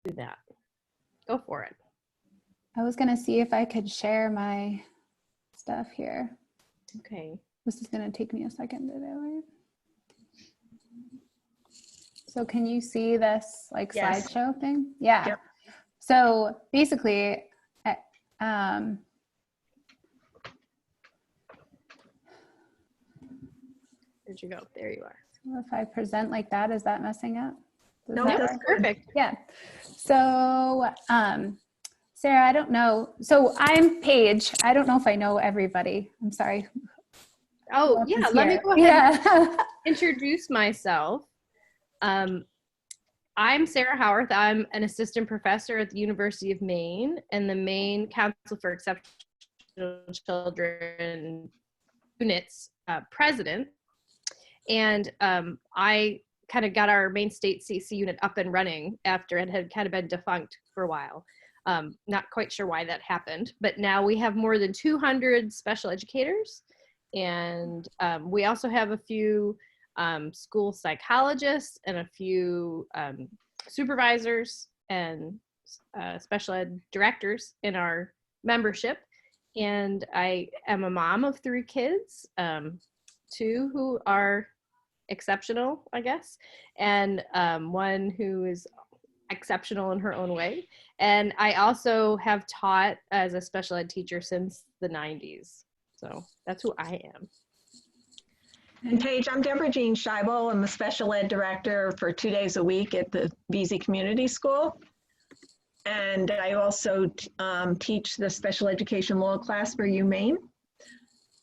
that. Go for it. I was gonna see if I could share my stuff here. Okay. This is gonna take me a second to do it. So can you see this like Yes. slideshow thing? Yeah. Yep. So basically, Where'd you go? There you are. if I present like that, is that messing up? No, that's good. Perfect. Yeah. So, Sarah, I don't know. So I'm Paige. I don't know if I know everybody. I'm sorry. Oh, yeah. Let me go ahead and introduce myself. I'm Sara Hauer. I'm an assistant professor at the University of Maine and the Maine Council for Exceptional Children Units president. And I kind of got our Maine State CEC unit up and running after it had kind of been defunct for a while. Not quite sure why that happened, but now we have more than 200 special educators. And we also have a few school psychologists and a few supervisors and special ed directors in our membership. And I am a mom of 3 kids, 2 who are exceptional, I guess, and 1 who is exceptional in her own way. And I also have taught as a special ed teacher since the 90s. So that's who I am. And Paige, I'm Deborah Jean Scheibel. I'm a special ed director for 2 days a week at the VZ Community School. And I also teach the special education law class for UMaine.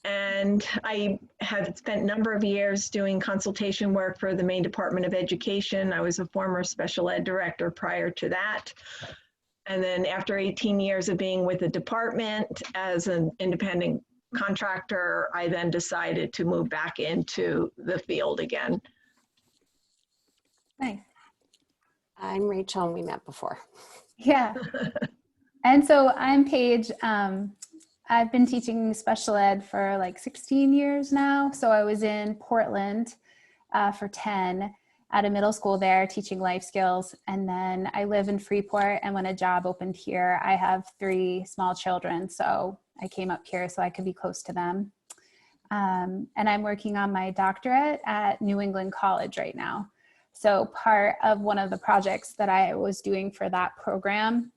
And I have spent a number of years doing consultation work for the Maine Department of Education. I was a former special ed director prior to that. And then after 18 years of being with the department as an independent contractor, I then decided to move back into the field again. Nice. I'm Rachel, and we met before. Yeah. And so I'm Paige. I've been teaching special ed for like 16 years now. So I was in Portland for 10 at a middle school there teaching life skills. And then I live in Freeport, and when a job opened here, I have 3 small children. So I came up here so I could be close to them. And I'm working on my doctorate at New England College right now. So part of one of the projects that I was doing for that program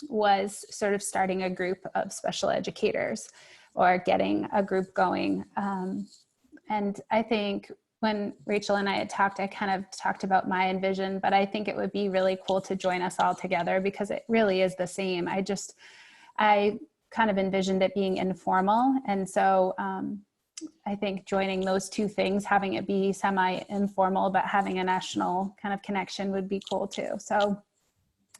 was sort of starting a group of special educators or getting a group going. And I think when Rachel and I had talked, I kind of talked about my envision, but I think it would be really cool to join us all together because it really is the same. I kind of envisioned it being informal. And so I think joining those 2 things, having it be semi-informal, but having a national kind of connection would be cool too. So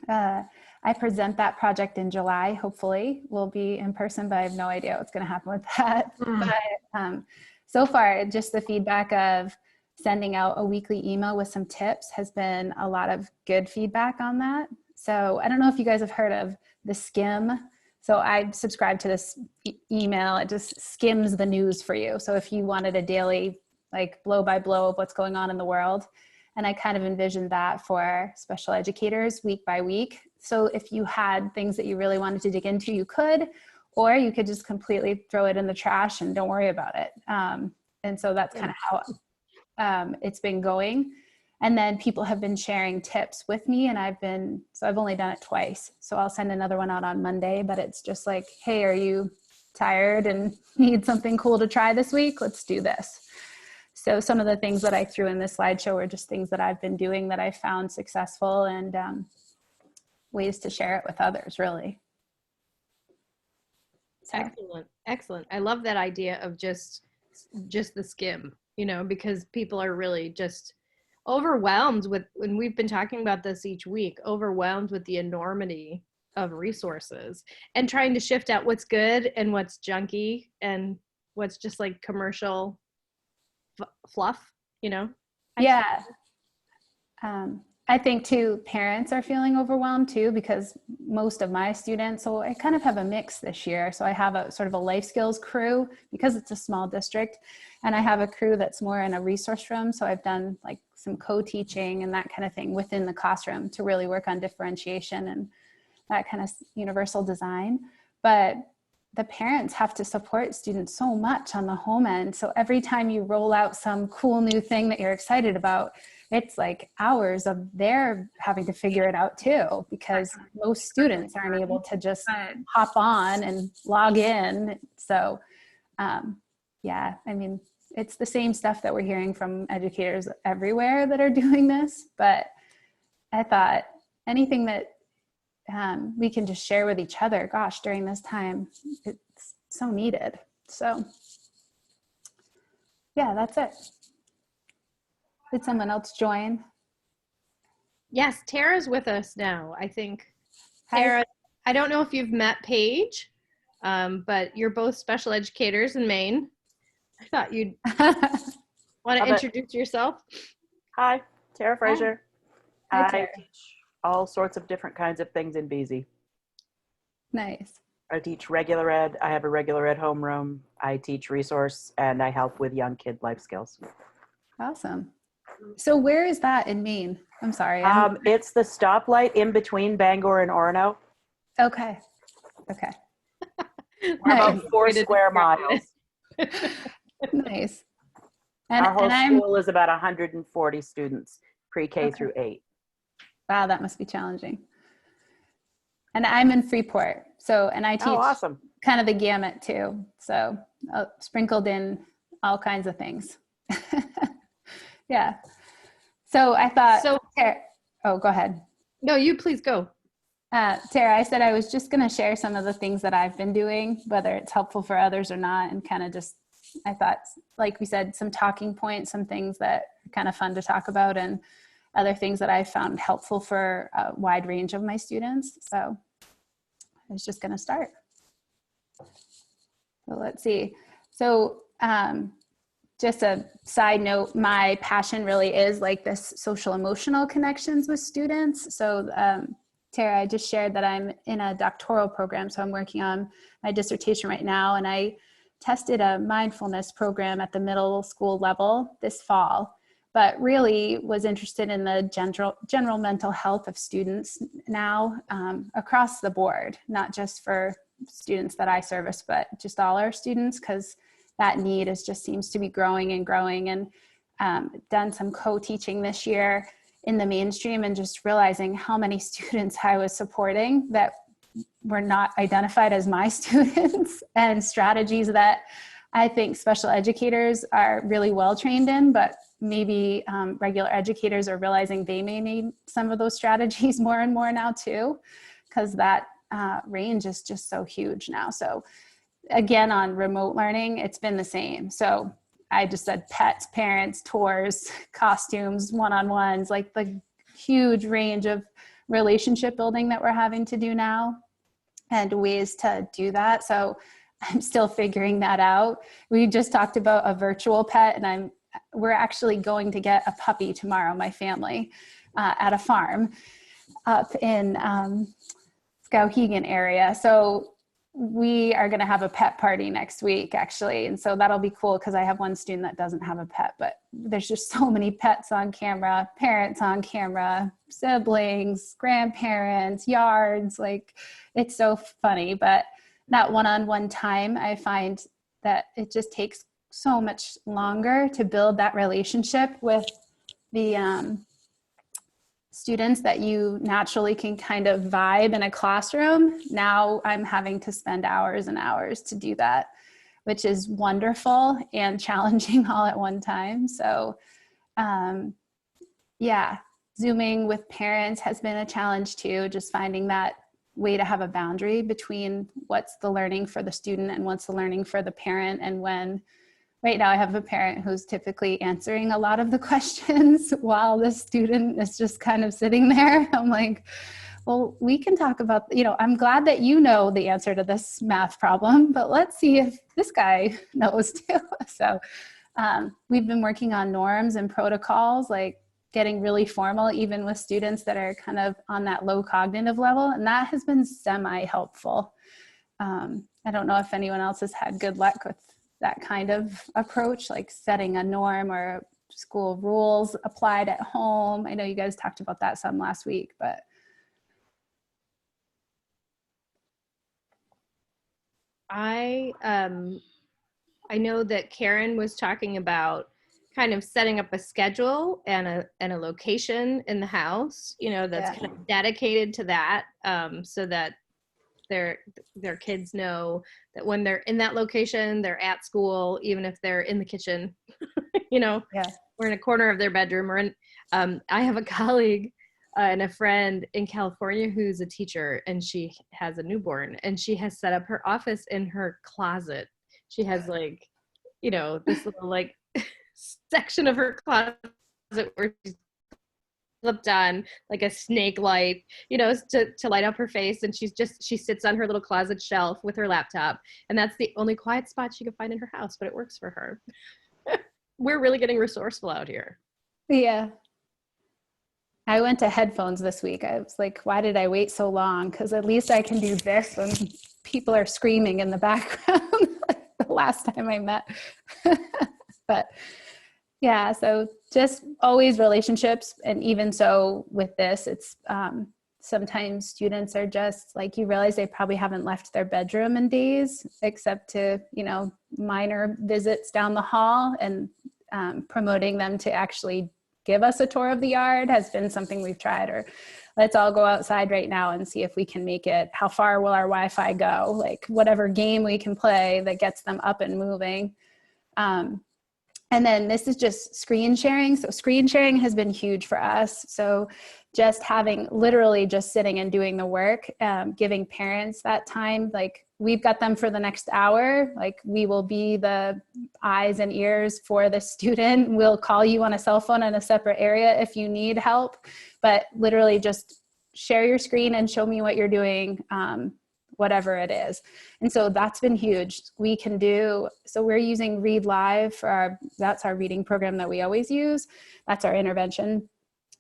I present that project in July. Hopefully we'll be in person, but I have no idea what's going to happen with that. But so far, just the feedback of sending out a weekly email with some tips has been a lot of good feedback on that. So I don't know if you guys have heard of the Skim. So I subscribe to this email. It just skims the news for you. So if you wanted a daily, like blow by blow of what's going on in the world, and I kind of envisioned that for special educators week by week. So if you had things that you really wanted to dig into, you could, or you could just completely throw it in the trash and don't worry about it. And so that's kind of how it's been going. And then people have been sharing tips with me, and I've only done it twice. So I'll send another one out on Monday, but it's just like, hey, are you tired and need something cool to try this week? Let's do this. So some of the things that I threw in this slideshow were just things that I've been doing that I found successful, and ways to share it with others, really. So. Excellent. Excellent. I love that idea of just the skim, because people are really just overwhelmed with, and we've been talking about this each week, overwhelmed with the enormity of resources and trying to shift out what's good and what's junky and what's just like commercial fluff, Yeah. I think too, parents are feeling overwhelmed too, because most of my students, so I kind of have a mix this year. So I have a sort of a life skills crew because it's a small district, and I have a crew that's more in a resource room. So I've done like some co-teaching and that kind of thing within the classroom to really work on differentiation and that kind of universal design. But the parents have to support students so much on the home end. So every time you roll out some cool new thing that you're excited about, it's like hours of their having to figure it out too, because most students aren't able to just hop on and log in. So yeah, I mean, it's the same stuff that we're hearing from educators everywhere that are doing this, but I thought anything that we can just share with each other, gosh, during this time, it's so needed. So yeah, that's it. Did someone else join? Yes, Tara's with us now, I think. Hi. Tara, I don't know if you've met Paige, but you're both special educators in Maine. I thought you'd want to introduce yourself. Hi, Tara Fraser. Hi, I Tara. teach all sorts of different kinds of things in BZ. Nice. I teach regular ed. I have a regular ed homeroom. I teach resource, and I help with young kid life skills. Awesome. So where is that in Maine? I'm sorry. It's the stoplight in between Bangor and Orono. Okay. Okay. We're about Nice. 4 square miles. Nice. And, Our whole I'm, school is about 140 students, pre-K through 8. wow, that must be challenging. And I'm in Freeport. So, and I teach awesome. kind of the gamut too. So sprinkled in all kinds of things. Yeah. So I thought, Tara, oh, go ahead. No, you please go. Tara, I said I was just going to share some of the things that I've been doing, whether it's helpful for others or not, and kind of just, I thought, like we said, some talking points, some things that are kind of fun to talk about, and other things that I found helpful for a wide range of my students. So I was just going to start. So let's see. So just a side note, my passion really is like this social emotional connections with students. So Tara, I just shared that I'm in a doctoral program. So I'm working on my dissertation right now, and I tested a mindfulness program at the middle school level this fall, but really was interested in the general mental health of students now across the board, not just for students that I service, but just all our students, because that need just seems to be growing and growing. And done some co-teaching this year in the mainstream, and just realizing how many students I was supporting that were not identified as my students, and strategies that I think special educators are really well trained in, but maybe regular educators are realizing they may need some of those strategies more and more now too, because that range is just so huge now. So again, on remote learning, it's been the same. So I just said pets, parents, tours, costumes, one-on-ones, like the huge range of relationship building that we're having to do now, and ways to do that. So I'm still figuring that out. We just talked about a virtual pet, and we're actually going to get a puppy tomorrow, my family, at a farm up in Skowhegan area. So we are going to have a pet party next week, actually. And so that'll be cool, because I have one student that doesn't have a pet, but there's just so many pets on camera, parents on camera, siblings, grandparents, yards, like it's so funny. But that one-on-one time, I find that it just takes so much longer to build that relationship with the students that you naturally can kind of vibe in a classroom. Now I'm having to spend hours and hours to do that, which is wonderful and challenging all at one time. So yeah, Zooming with parents has been a challenge too, just finding that way to have a boundary between what's the learning for the student and what's the learning for the parent. And when right now I have a parent who's typically answering a lot of the questions while the student is just kind of sitting there. I'm like, well, we can talk about, I'm glad that you know the answer to this math problem, but let's see if this guy knows too. So we've been working on norms and protocols, like getting really formal, even with students that are kind of on that low cognitive level. And that has been semi-helpful. I don't know if anyone else has had good luck with that kind of approach, like setting a norm or school rules applied at home. I know you guys talked about that some last week, but. I know that Karen was talking about kind of setting up a schedule and a location in the house, you know, that's kind of dedicated to that, so that their kids know that when they're in that location, they're at school, even if they're in the kitchen, you know, or in a corner of their bedroom, or in, I have a colleague and a friend in California who's a teacher, and she has a newborn, and she has set up her office in her closet. She has, like, you know, this little like section of her closet where she's flipped on like a snake light, you know, to light up her face. And she sits on her little closet shelf with her laptop. And that's the only quiet spot she can find in her house, but it works for her. We're really getting resourceful out here. Yeah. I went to headphones this week. I was like, why did I wait so long? Because at least I can do this when people are screaming in the background. The last time I met. But yeah, so just always relationships. And even so with this, it's sometimes students are just like, you realize they probably haven't left their bedroom in days, except to, you know, minor visits down the hall, and promoting them to actually give us a tour of the yard has been something we've tried. Or let's all go outside right now and see if we can make it. How far will our Wi-Fi go? Like whatever game we can play that gets them up and moving. And then this is just screen sharing. So screen sharing has been huge for us. So just having literally just sitting and doing the work, giving parents that time, like we've got them for the next hour. Like we will be the eyes and ears for the student. We'll call you on a cell phone in a separate area if you need help, but literally just share your screen and show me what you're doing, whatever it is. And so that's been huge. We can do, so we're using Read Live for that's our reading program that we always use. That's our intervention.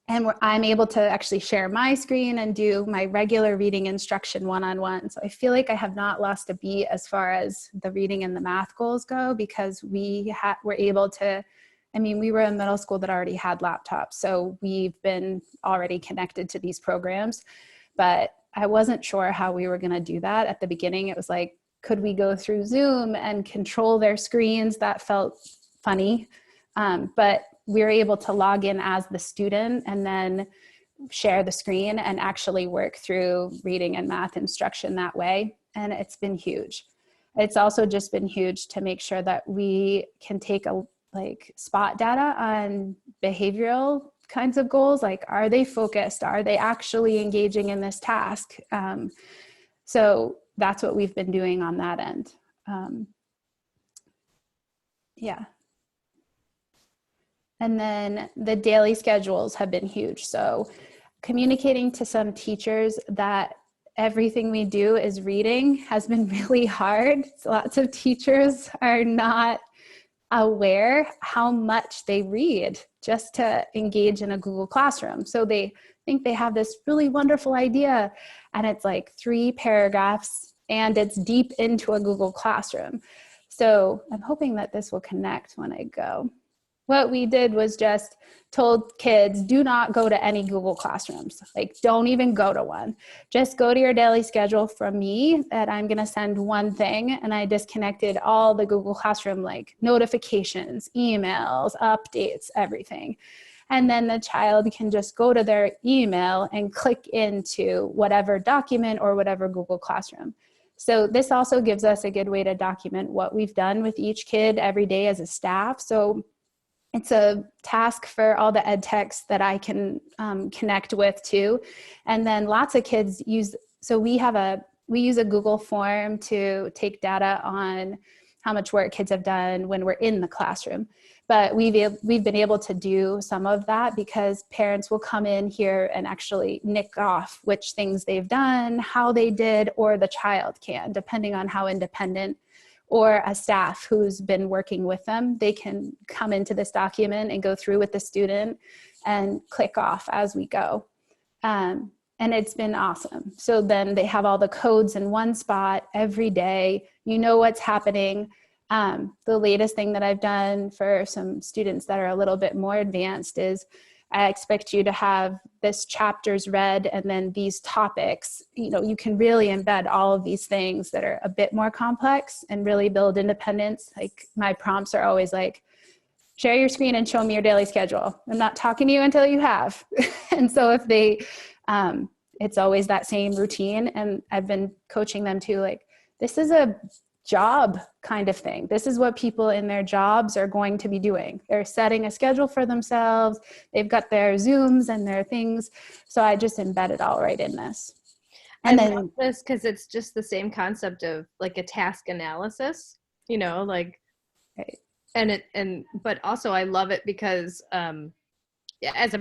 And I'm able to actually share my screen and do my regular reading instruction one-on-one. So I feel like I have not lost a beat as far as the reading and the math goals go, because we were able to, I mean, we were in middle school that already had laptops. So we've been already connected to these programs, but I wasn't sure how we were going to do that at the beginning. It was like, could we go through Zoom and control their screens? That felt funny. But we were able to log in as the student and then share the screen and actually work through reading and math instruction that way. And it's been huge. It's also just been huge to make sure that we can take spot data on behavioral kinds of goals. Like, are they focused? Are they actually engaging in this task? So that's what we've been doing on that end. Yeah. And then the daily schedules have been huge. So communicating to some teachers that everything we do is reading has been really hard. So lots of teachers are not aware how much they read just to engage in a Google Classroom. So they think they have this really wonderful idea, and it's like 3 paragraphs and it's deep into a Google Classroom. So I'm hoping that this will connect when I go. What we did was just told kids, do not go to any Google Classrooms. Like, don't even go to one. Just go to your daily schedule from me that I'm going to send one thing. And I disconnected all the Google Classroom, like notifications, emails, updates, everything. And then the child can just go to their email and click into whatever document or whatever Google Classroom. So this also gives us a good way to document what we've done with each kid every day as a staff. So it's a task for all the ed techs that I can connect with too. And then lots of kids use, so we use a Google form to take data on how much work kids have done when we're in the classroom. But we've been able to do some of that because parents will come in here and actually nick off which things they've done, how they did, or the child can, depending on how independent, or a staff who's been working with them. They can come into this document and go through with the student and click off as we go. And it's been awesome. So then they have all the codes in one spot every day. You know what's happening. The latest thing that I've done for some students that are a little bit more advanced is I expect you to have this chapters read, and then these topics, you know, you can really embed all of these things that are a bit more complex and really build independence. Like my prompts are always like, share your screen and show me your daily schedule. I'm not talking to you until you have. And so if they, it's always that same routine. And I've been coaching them to like, this is a job kind of thing. This is what people in their jobs are going to be doing. They're setting a schedule for themselves. They've got their Zooms and their things. So I just embed it all right in this. And I then love this because it's just the same concept of like a task analysis, you know, like, right. But also I love it because as a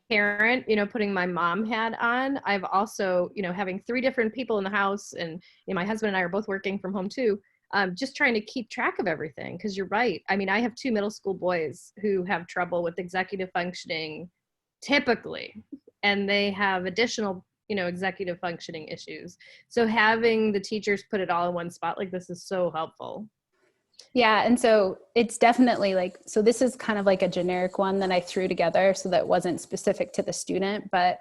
parent, you know, putting my mom hat on, I've also, you know, having 3 different people in the house, and you know, my husband and I are both working from home too, just trying to keep track of everything. Because you're right. I mean, I have 2 middle school boys who have trouble with executive functioning typically, and they have additional, you know, executive functioning issues. So having the teachers put it all in one spot like this is so helpful. Yeah. And so it's definitely like, so this is kind of like a generic one that I threw together so that wasn't specific to the student, but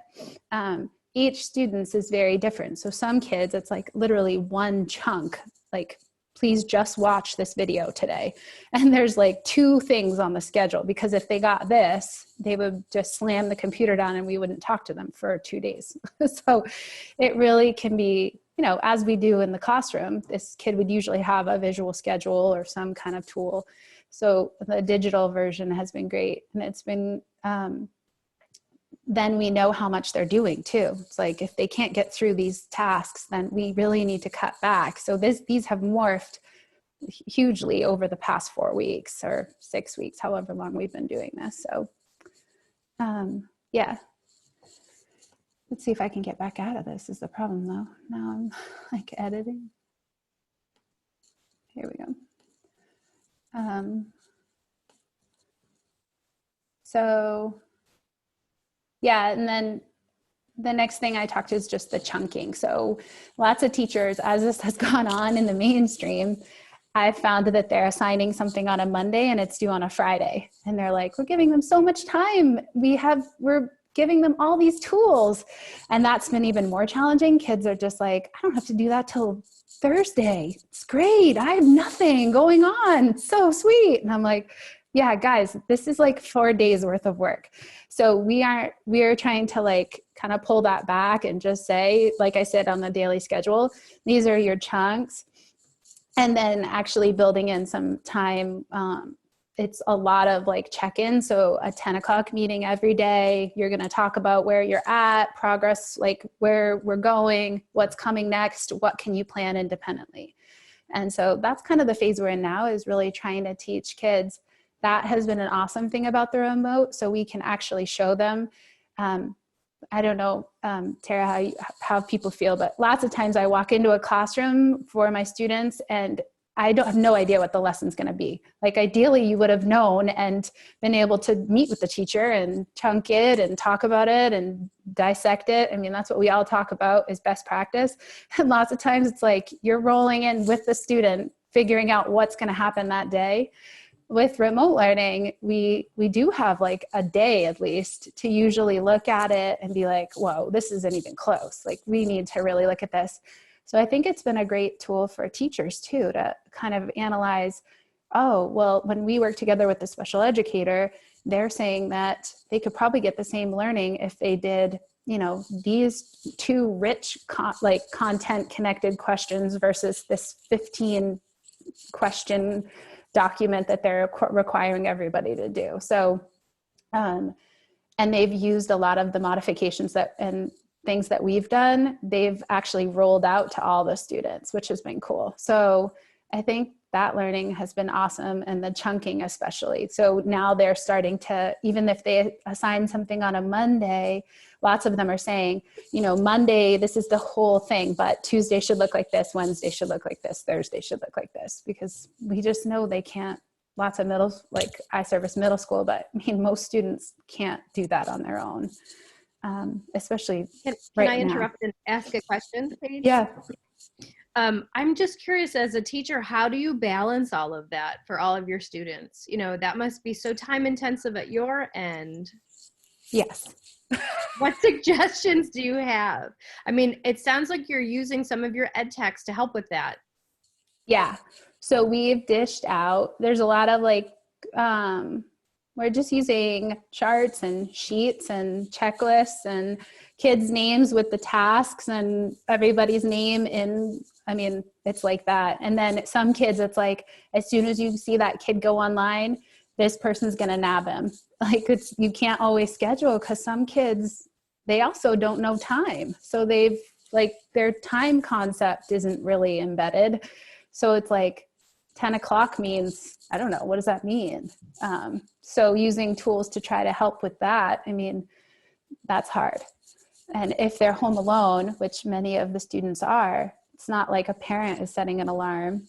each student's is very different. So some kids, it's like literally one chunk, like, please just watch this video today. And there's like 2 things on the schedule, because if they got this, they would just slam the computer down and we wouldn't talk to them for 2 days. So it really can be, you know, as we do in the classroom, this kid would usually have a visual schedule or some kind of tool. So the digital version has been great. And it's been, then we know how much they're doing too. It's like, if they can't get through these tasks, then we really need to cut back. So these have morphed hugely over the past 4 weeks or 6 weeks, however long we've been doing this. So yeah. Let's see if I can get back out of this is the problem though. Now I'm like editing. Here we go. So yeah, and then the next thing I talked to is just the chunking. So lots of teachers, as this has gone on in the mainstream, I've found that they're assigning something on a Monday and it's due on a Friday. And they're like, we're giving them so much time. We're giving them all these tools. And that's been even more challenging. Kids are just like, I don't have to do that till Thursday. It's great. I have nothing going on. It's so sweet. And I'm like, yeah, guys, this is like 4 days worth of work. So we are trying to like kind of pull that back and just say, like I said, on the daily schedule, these are your chunks. And then actually building in some time, it's a lot of like check-in. So a 10 o'clock meeting every day, you're going to talk about where you're at, progress, like where we're going, what's coming next, what can you plan independently. And so that's kind of the phase we're in now, is really trying to teach kids. That has been an awesome thing about the remote. So we can actually show them. I don't know, Tara, how people feel, but lots of times I walk into a classroom for my students and I don't have no idea what the lesson's going to be. Like ideally you would have known and been able to meet with the teacher and chunk it and talk about it and dissect it. I mean, that's what we all talk about is best practice. And lots of times it's like you're rolling in with the student, figuring out what's going to happen that day. With remote learning, we do have like a day at least to usually look at it and be like, whoa, this isn't even close. Like we need to really look at this. So I think it's been a great tool for teachers too, to kind of analyze, oh, well, when we work together with the special educator, they're saying that they could probably get the same learning if they did, you know, these 2 rich content connected questions versus this 15 question document that they're requiring everybody to do. So, and they've used a lot of the modifications and things that we've done, they've actually rolled out to all the students, which has been cool. So I think that learning has been awesome, and the chunking especially. So now they're starting to, even if they assign something on a Monday, lots of them are saying, you know, Monday, this is the whole thing, but Tuesday should look like this, Wednesday should look like this, Thursday should look like this, because we just know they can't lots of like I service middle school, but I mean, most students can't do that on their own, especially Can right I now. interrupt and ask a question, Paige? Yeah. I'm just curious, as a teacher, how do you balance all of that for all of your students? You know, that must be so time intensive at your end. Yes. What suggestions do you have? I mean, it sounds like you're using some of your ed techs to help with that. Yeah. So we've dished out, there's a lot of like, we're just using charts and sheets and checklists and kids' names with the tasks and everybody's name in, I mean, it's like that. And then some kids, it's like, as soon as you see that kid go online, this person's going to nab him. Like you can't always schedule because some kids, they also don't know time. So they've like their time concept isn't really embedded. So it's like 10 o'clock means, I don't know, what does that mean? So using tools to try to help with that, I mean, that's hard. And if they're home alone, which many of the students are, it's not like a parent is setting an alarm.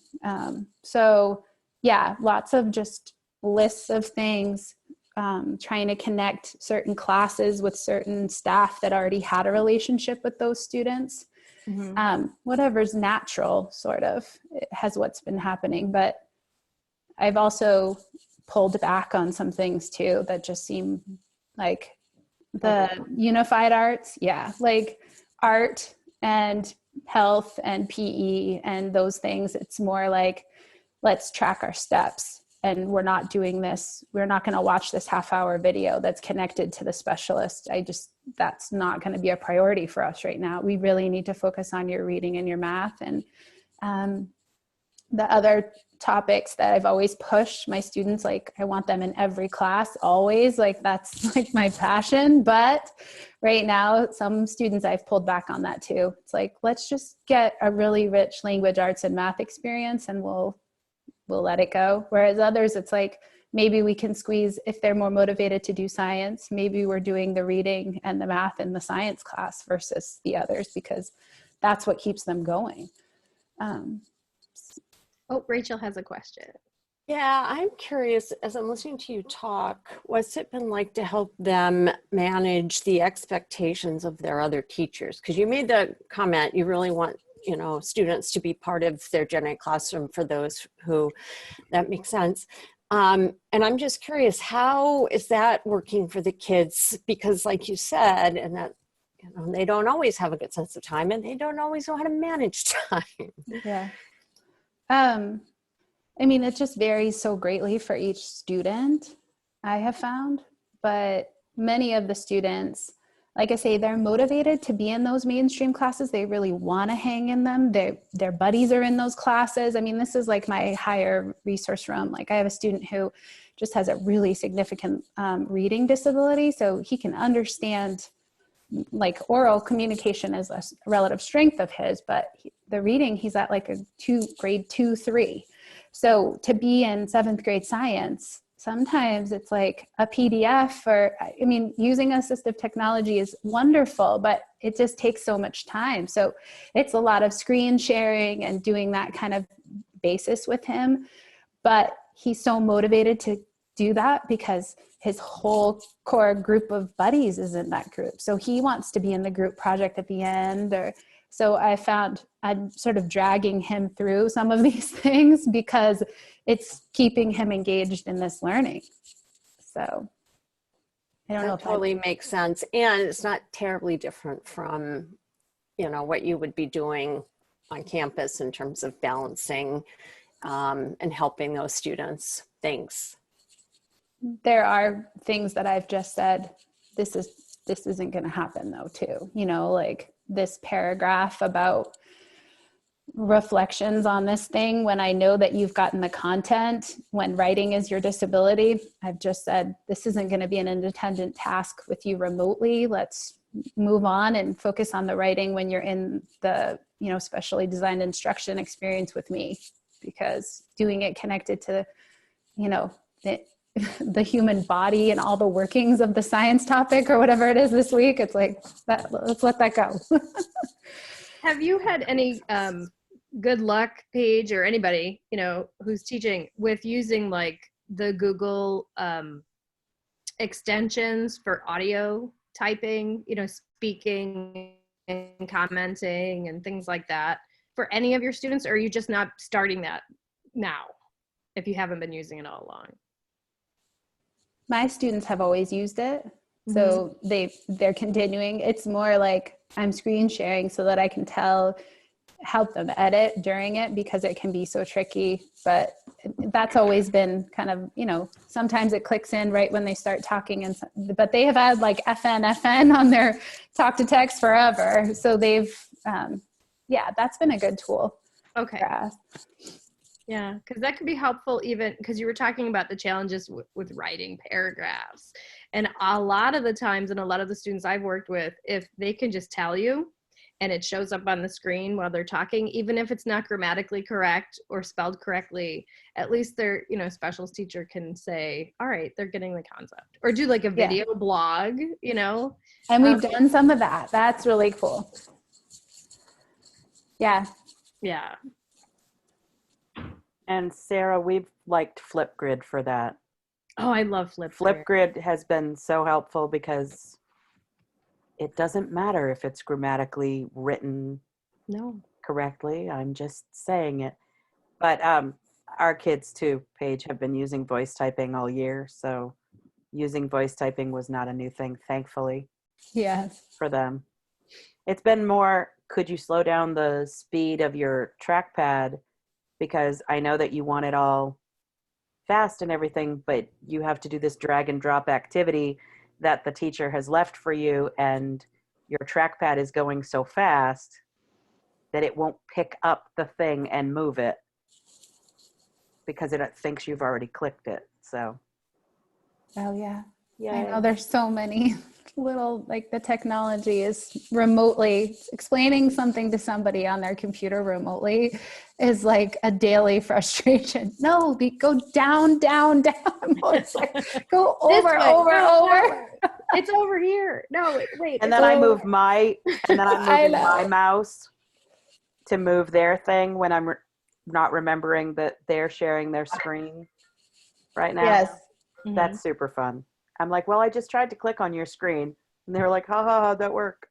So yeah, lots of just lists of things, trying to connect certain classes with certain staff that already had a relationship with those students. Mm-hmm. Whatever's natural sort of has what's been happening, but I've also pulled back on some things too that just seem like the unified arts. Yeah. Like art and health and PE and those things. It's more like, let's track our steps. And we're not doing this. We're not going to watch this half-hour video that's connected to the specialist. That's not going to be a priority for us right now. We really need to focus on your reading and your math. And the other topics that I've always pushed my students, like I want them in every class, always, like that's like my passion. But right now, some students I've pulled back on that too. It's like, let's just get a really rich language arts and math experience and we'll let it go. Whereas others, it's like, maybe we can squeeze, if they're more motivated to do science, maybe we're doing the reading and the math in the science class versus the others, because that's what keeps them going. Oh, Rachel has a question. Yeah, I'm curious, as I'm listening to you talk, what's it been like to help them manage the expectations of their other teachers? Because you made the comment, you really want students to be part of their gen ed classroom for those who, that makes sense. And I'm just curious, how is that working for the kids? Because like you said, and that, they don't always have a good sense of time and they don't always know how to manage time. Yeah. I mean, it just varies so greatly for each student, I have found, but many of the students, like I say, they're motivated to be in those mainstream classes. They really want to hang in them. Their buddies are in those classes. I mean, this is like my higher resource room. Like I have a student who just has a really significant reading disability. So he can understand, like oral communication is a relative strength of his, but the reading, he's at like a grade 2, 3. So to be in 7th grade science, sometimes it's like a PDF using assistive technology is wonderful, but it just takes so much time. So it's a lot of screen sharing and doing that kind of basis with him. But he's so motivated to do that because his whole core group of buddies is in that group. So he wants to be in the group project at the end. So I found I'm sort of dragging him through some of these things because it's keeping him engaged in this learning. So I don't know if totally makes sense. And it's not terribly different from, what you would be doing on campus in terms of balancing and helping those students. Thanks. There are things that I've just said, this isn't going to happen though too, like this paragraph about reflections on this thing when I know that you've gotten the content, when writing is your disability. I've just said, this isn't going to be an independent task with you remotely. Let's move on and focus on the writing when you're in the, specially designed instruction experience with me, because doing it connected to, the human body and all the workings of the science topic or whatever it is this week, it's like, let's let that go. Have you had any good luck, Paige, or anybody, who's teaching with using like the Google extensions for audio typing, speaking and commenting and things like that for any of your students, or are you just not starting that now if you haven't been using it all along? My students have always used it. So they're continuing. It's more like I'm screen sharing so that I can help them edit during it, because it can be so tricky. But that's always been kind of, sometimes it clicks in right when they start talking, but they have had like FN on their talk to text forever. So they've, that's been a good tool. Okay. For us. Yeah, because that could be helpful, even because you were talking about the challenges with writing paragraphs. And a lot of the times, and a lot of the students I've worked with, if they can just tell you and it shows up on the screen while they're talking, even if it's not grammatically correct or spelled correctly, at least their, specials teacher can say, all right, they're getting the concept. Or do like a video blog, And we've done some of that. That's really cool. Yeah. Yeah. And Sarah, we've liked Flipgrid for that. Oh, I love Flipgrid. Flipgrid has been so helpful because it doesn't matter if it's grammatically written correctly. I'm just saying it. But our kids too, Paige, have been using voice typing all year. So using voice typing was not a new thing, thankfully. Yes. For them. It's been more, could you slow down the speed of your trackpad? Because I know that you want it all fast and everything, but you have to do this drag and drop activity that the teacher has left for you, and your trackpad is going so fast that it won't pick up the thing and move it because it thinks you've already clicked it. So. Oh yeah. Yeah. I know there's so many little, like the technology is remotely explaining something to somebody on their computer remotely is like a daily frustration. No, go down. It's like, go over. It's over here. No, wait. And then I move my mouse to move their thing when I'm not remembering that they're sharing their screen right now. Yes. That's super fun. I'm like, well, I just tried to click on your screen. And they were like, how'd that work?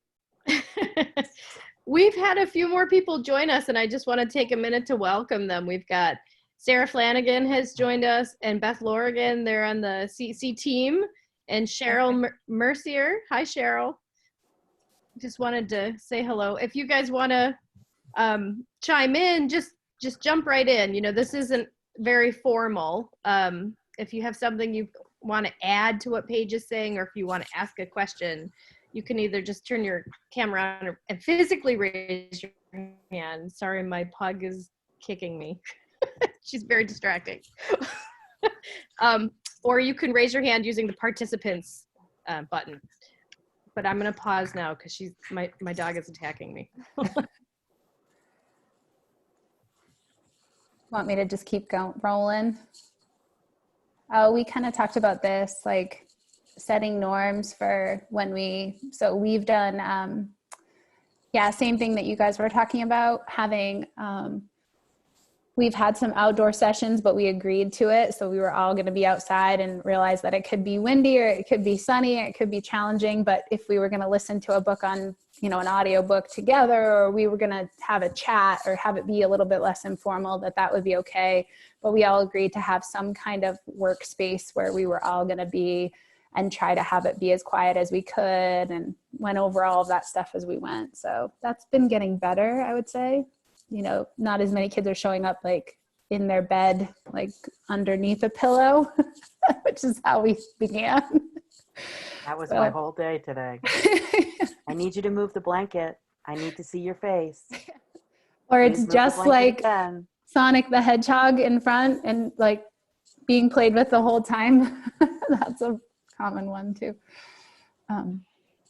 We've had a few more people join us, and I just want to take a minute to welcome them. We've got Sara Flanagan has joined us, and Beth Lorigan, they're on the CEC team, and Cheryl Mercier. Hi, Cheryl. Just wanted to say hello. If you guys want to chime in, just jump right in. This isn't very formal. If you have something you want to add to what Paige is saying, or if you want to ask a question, you can either just turn your camera on and physically raise your hand. Sorry, my pug is kicking me. She's very distracting. Or you can raise your hand using the participants button. But I'm going to pause now because my dog is attacking me. Want me to just keep rolling? We kind of talked about this, like setting norms for when we've done, same thing that you guys were talking about, having, we've had some outdoor sessions, but we agreed to it. So we were all going to be outside and realized that it could be windy or it could be sunny, or it could be challenging. But if we were going to listen to a book on, an audio book together, or we were going to have a chat or have it be a little bit less informal, that would be okay. But we all agreed to have some kind of workspace where we were all going to be and try to have it be as quiet as we could, and went over all of that stuff as we went. So that's been getting better, I would say. Not as many kids are showing up like in their bed, like underneath a pillow, which is how we began. That was my whole day today. I need you to move the blanket. I need to see your face. Or it's just like again. Sonic the Hedgehog in front and like being played with the whole time. That's a common one too. Can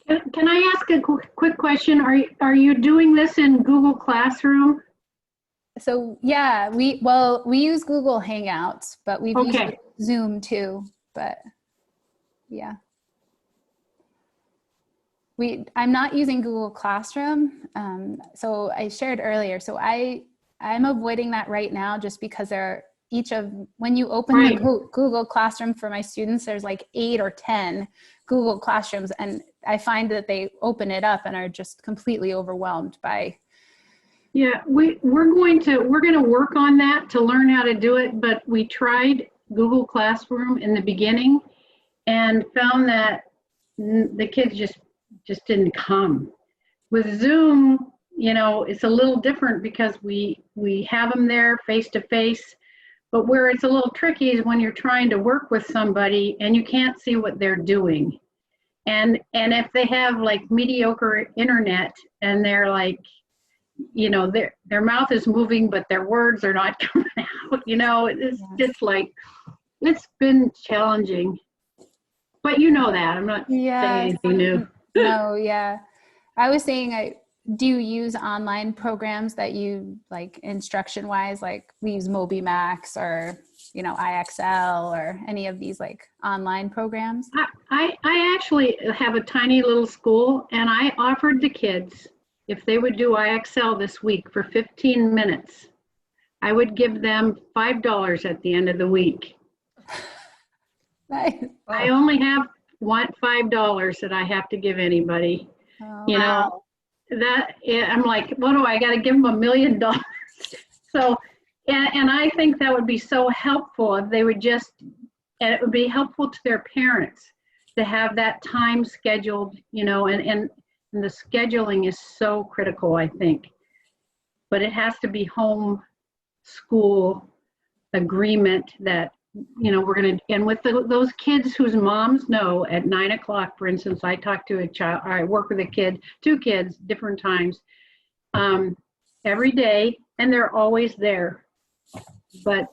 I ask a quick question? Are you doing this in Google Classroom? So yeah, we use Google Hangouts, but we've used Zoom too. But yeah, I'm not using Google Classroom. So I shared earlier. So I'm avoiding that right now just because there when you open Right. the Google Classroom for my students, there's like 8 or 10 Google Classrooms, and I find that they open it up and are just completely overwhelmed by. Yeah, we're going to work on that to learn how to do it, but we tried Google Classroom in the beginning and found that the kids just didn't come. With Zoom, you know, it's a little different because we have them there face to face, but where it's a little tricky is when you're trying to work with somebody and you can't see what they're doing. And if they have like mediocre internet and they're like, you know, their mouth is moving, but their words are not coming out, you know, it's just like, it's been challenging. But you know that, I'm not saying anything new. No, yeah. I was saying, do you use online programs that you like instruction wise, like we use MobiMax or, you know, IXL or any of these like online programs? I actually have a tiny little school, and I offered the kids, if they would do IXL this week for 15 minutes, I would give them $5 at the end of the week. Nice. I only have $5 that I have to give anybody. Oh, You know, I'm like, what do I got to give them $1 million? So, and I think that would be so helpful if they would just, and it would be helpful to their parents to have that time scheduled, you know, and the scheduling is so critical, I think. But it has to be home school agreement that, you know, we're going to, and with those kids whose moms know at 9 o'clock, for instance, I talk to a child, I work with a kid, 2 kids, different times, every day, and they're always there. But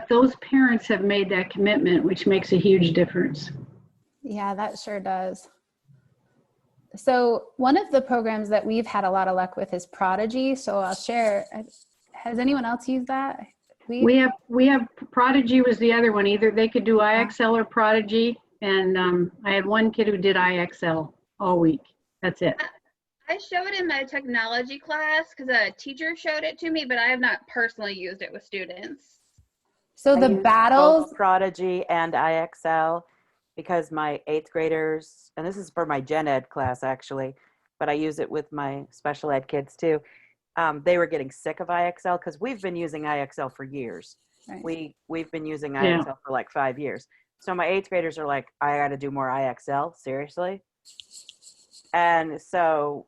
those parents have made that commitment, which makes a huge difference. yeah, that sure does. So one of the programs that we've had a lot of luck with is Prodigy. So I'll share. Has anyone else used that? We have Prodigy was the other one. Either they could do IXL or Prodigy, and I had one kid who did IXL all week. That's it. I showed it in my technology class because a teacher showed it to me, but I have not personally used it with students. So I the use battles, both Prodigy and IXL because my 8th graders, and this is for my gen ed class actually, but I use it with my special ed kids too. They were getting sick of IXL because we've been using IXL for years. right. We've been using IXL for like 5 years. So my 8th graders are like, I got to do more IXL, seriously. And so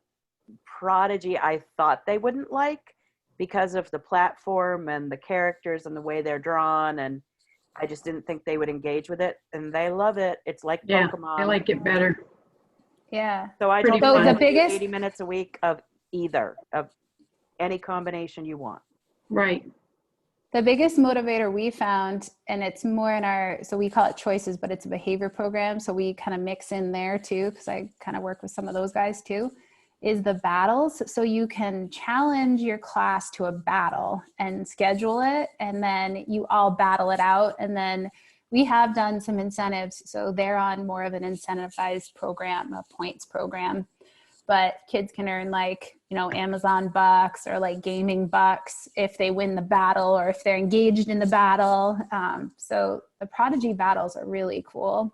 Prodigy, I thought they wouldn't like because of the platform and the characters and the way they're drawn, and I just didn't think they would engage with it, and they love it. It's like Pokemon. I like it better. Yeah. So I Pretty told them fun. The biggest 80 minutes a week of either, of any combination you want. Right. The biggest motivator we found, and it's more in our, so we call it choices, but it's a behavior program. So we kind of mix in there too, because I kind of work with some of those guys too, is the battles. So you can challenge your class to a battle and schedule it, and then you all battle it out. And then we have done some incentives. So they're on more of an incentivized program, a points program. But kids can earn like, you know, Amazon bucks or like gaming bucks if they win the battle or if they're engaged in the battle. So the Prodigy battles are really cool.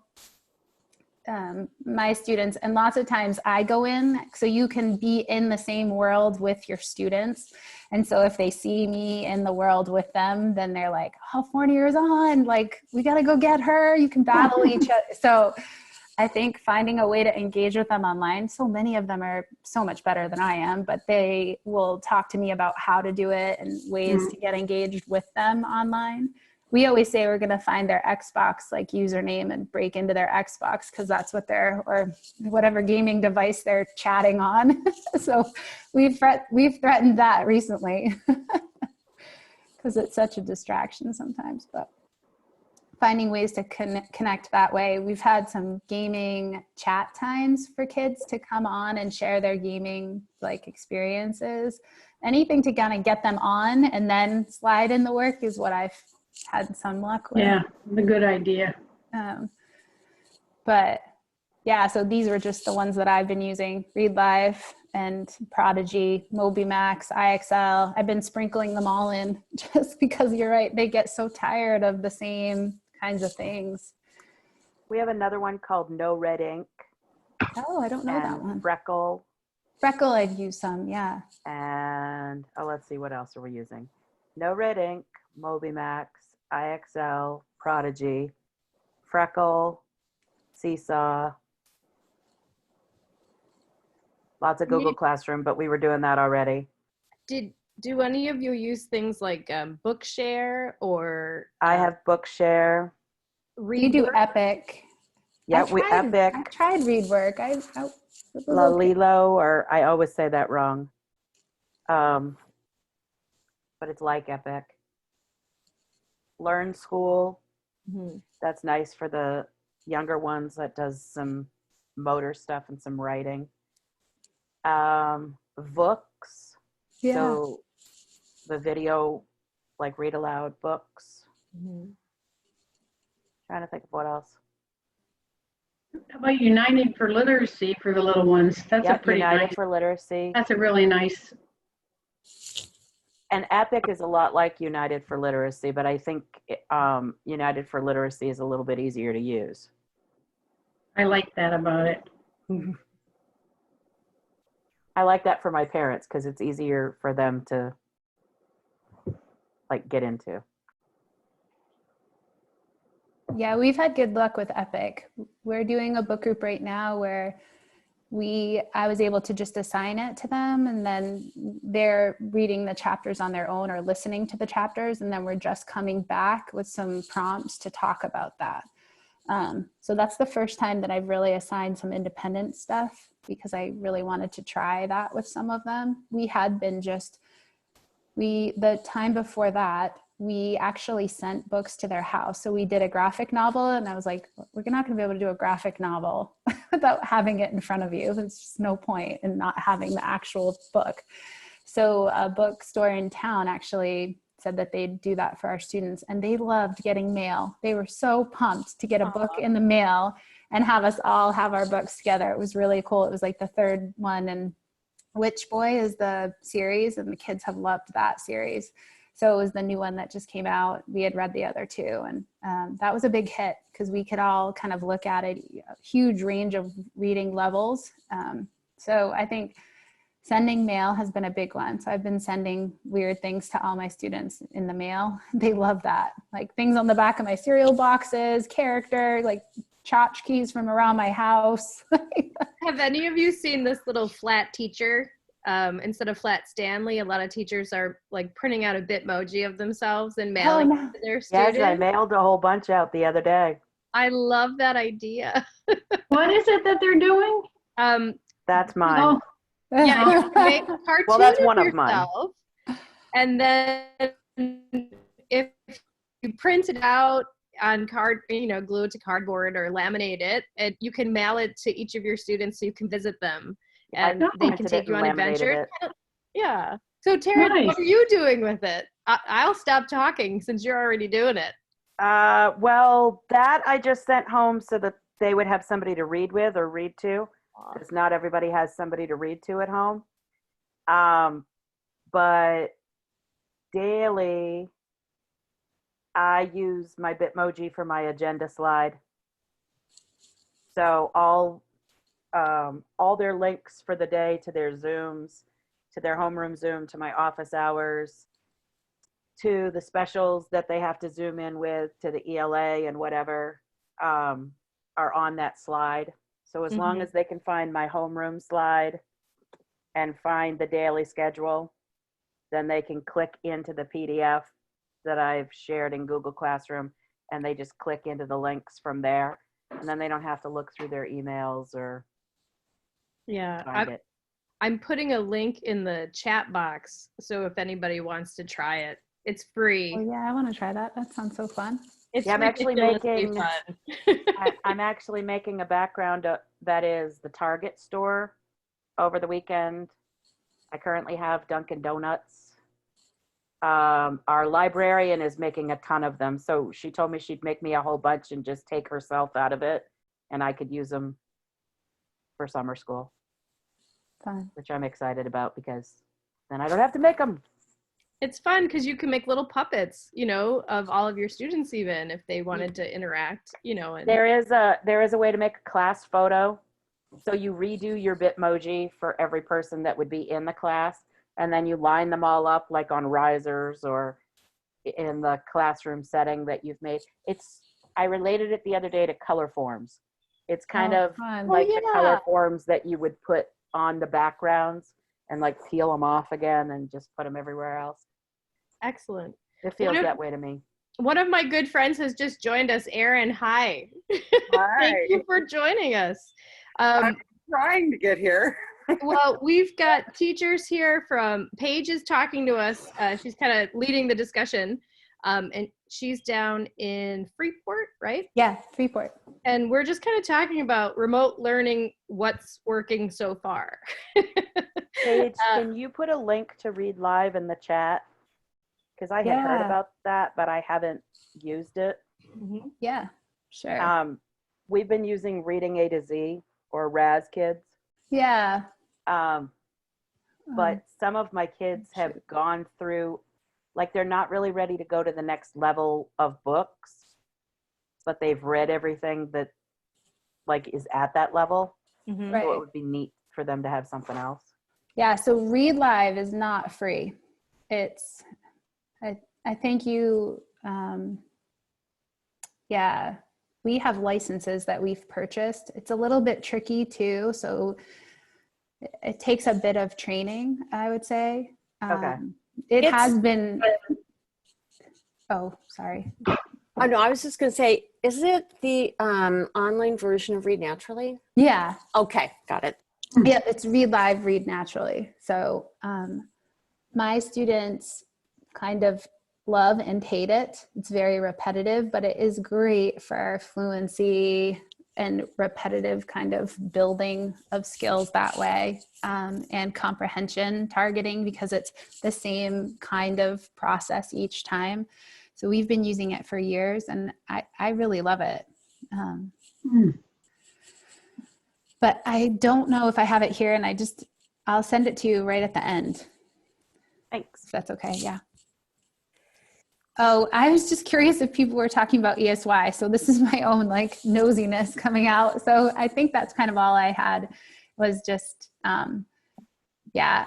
My students, and lots of times I go in, so you can be in the same world with your students. And so if they see me in the world with them, then they're like, oh, Fournier's on, like, we got to go get her. You can battle each other. So I think finding a way to engage with them online, so many of them are so much better than I am, but they will talk to me about how to do it and ways to get engaged with them online. We always say we're going to find their Xbox like username and break into their Xbox because that's what they're, or whatever gaming device they're chatting on. So we've threatened that recently because it's such a distraction sometimes, but finding ways to connect that way. We've had some gaming chat times for kids to come on and share their gaming like experiences. Anything to kind of get them on and then slide in the work is what I've had some luck with. Yeah, a good idea. But yeah, so these were just the ones that I've been using. Read Live and Prodigy, MobiMax, IXL. I've been sprinkling them all in just because you're right. They get so tired of the same kinds of things. We have another one called No Red Ink. Oh, I don't know that one. Freckle. Freckle, I've used some, yeah. And let's see, what else are we using? No Red Ink, MobiMax, IXL, Prodigy, Freckle, Seesaw. Lots of Google Classroom, but we were doing that already. Do any of you use things like Bookshare or? I have Bookshare. We do Epic. Yeah, Epic. I tried ReadWork. Lalilo, or I always say that wrong. But it's like Epic. Learn School. Mm-hmm. That's nice for the younger ones. That does some motor stuff and some writing. Books. Yeah. So the video, like read aloud books. Mm-hmm. Trying to think of what else. How about United for Literacy for the little ones? That's a pretty United nice. for Literacy. That's a really nice. And Epic is a lot like United for Literacy, but I think United for Literacy is a little bit easier to use. I like that about it. I like that for my parents because it's easier for them to like get into. Yeah, we've had good luck with Epic. We're doing a book group right now where I was able to just assign it to them, and then they're reading the chapters on their own or listening to the chapters, and then we're just coming back with some prompts to talk about that. So that's the first time that I've really assigned some independent stuff because I really wanted to try that with some of them. We had been the time before that, we actually sent books to their house. So we did a graphic novel, and I was like, we're not going to be able to do a graphic novel without having it in front of you. There's just no point in not having the actual book. So a bookstore in town actually said that they'd do that for our students, and they loved getting mail. They were so pumped to get a book in the mail and have us all have our books together. It was really cool. It was like the third one, and Witch Boy is the series, and the kids have loved that series. So it was the new one that just came out. We had read the other two, and that was a big hit because we could all kind of look at it, a huge range of reading levels. So I think sending mail has been a big one. So I've been sending weird things to all my students in the mail. They love that. Like things on the back of my cereal boxes, character, like tchotchkes from around my house. Have any of you seen this little flat teacher? Instead of flat Stanley, a lot of teachers are like printing out a Bitmoji of themselves and mailing it to their students. Yes, I mailed a whole bunch out the other day. I love that idea. What is it that they're doing? That's mine. Oh, Yeah, you can make a cartoon Well, that's one of of mine. yourself, and then if you print it out on card, glue it to cardboard or laminate it, you can mail it to each of your students so you can visit them, and they can take you on adventures. Yeah. So Tara, Nice. what are you doing with it? I'll stop talking since you're already doing it. Well, that I just sent home so that they would have somebody to read with or read to, because not everybody has somebody to read to at home. But daily, I use my Bitmoji for my agenda slide. So all their links for the day to their Zooms, to their homeroom Zoom, to my office hours, to the specials that they have to Zoom in with, to the ELA and whatever, are on that slide. So as long as they can find my homeroom slide and find the daily schedule, then they can click into the PDF that I've shared in Google Classroom, and they just click into the links from there. And then they don't have to look through their emails or find it. I'm putting a link in the chat box, so if anybody wants to try it, it's free. Oh yeah, I want to try that. That sounds so fun. It's I'm actually ridiculously fun. I'm actually making a background that is the Target store over the weekend. I currently have Dunkin' Donuts. Our librarian is making a ton of them. So she told me she'd make me a whole bunch and just take herself out of it, and I could use them for summer school. Fun. which I'm excited about because then I don't have to make them. It's fun because you can make little puppets, you know, of all of your students, even if they wanted to interact, you know. And There is a way to make a class photo. So you redo your Bitmoji for every person that would be in the class, and then you line them all up like on risers or in the classroom setting that you've made. I related it the other day to color forms. It's kind of fun. like the color forms that you would put on the backgrounds and like peel them off again and just put them everywhere else. excellent. It feels that way to me. One of my good friends has just joined us, Erin. Hi. Hi. Thank you for joining us. I'm trying to get here. Well, we've got teachers here from Paige is talking to us. She's kind of leading the discussion. And she's down in Freeport, right? Yeah, Freeport. And we're just kind of talking about remote learning, what's working so far. Paige, can you put a link to Read Live in the chat? Because I had heard about that, but I haven't used it. Mhm. Yeah, sure. We've been using Reading A to Z or Raz Kids. Yeah. But some of my kids have gone through, like they're not really ready to go to the next level of books, but they've read everything that like is at that level. Mhm. Right. So it would be neat for them to have something else. Yeah, so Read Live is not free. It's, I think you, yeah, we have licenses that we've purchased. It's a little bit tricky too, so it takes a bit of training, I would say. Okay. It has been, oh, sorry. Oh, no, I was just going to say, is it the online version of Read Naturally? Yeah. Okay, got it. Yeah, it's Read Live, Read Naturally. So my students kind of love and hate it. It's very repetitive, but it is great for fluency and repetitive kind of building of skills that way, and comprehension targeting, because it's the same kind of process each time. So we've been using it for years, and I really love it. But I don't know if I have it here, and I'll send it to you right at the end. Thanks. If that's okay, yeah. Oh, I was just curious if people were talking about ESY. So this is my own like nosiness coming out. So I think that's kind of all I had was just, yeah,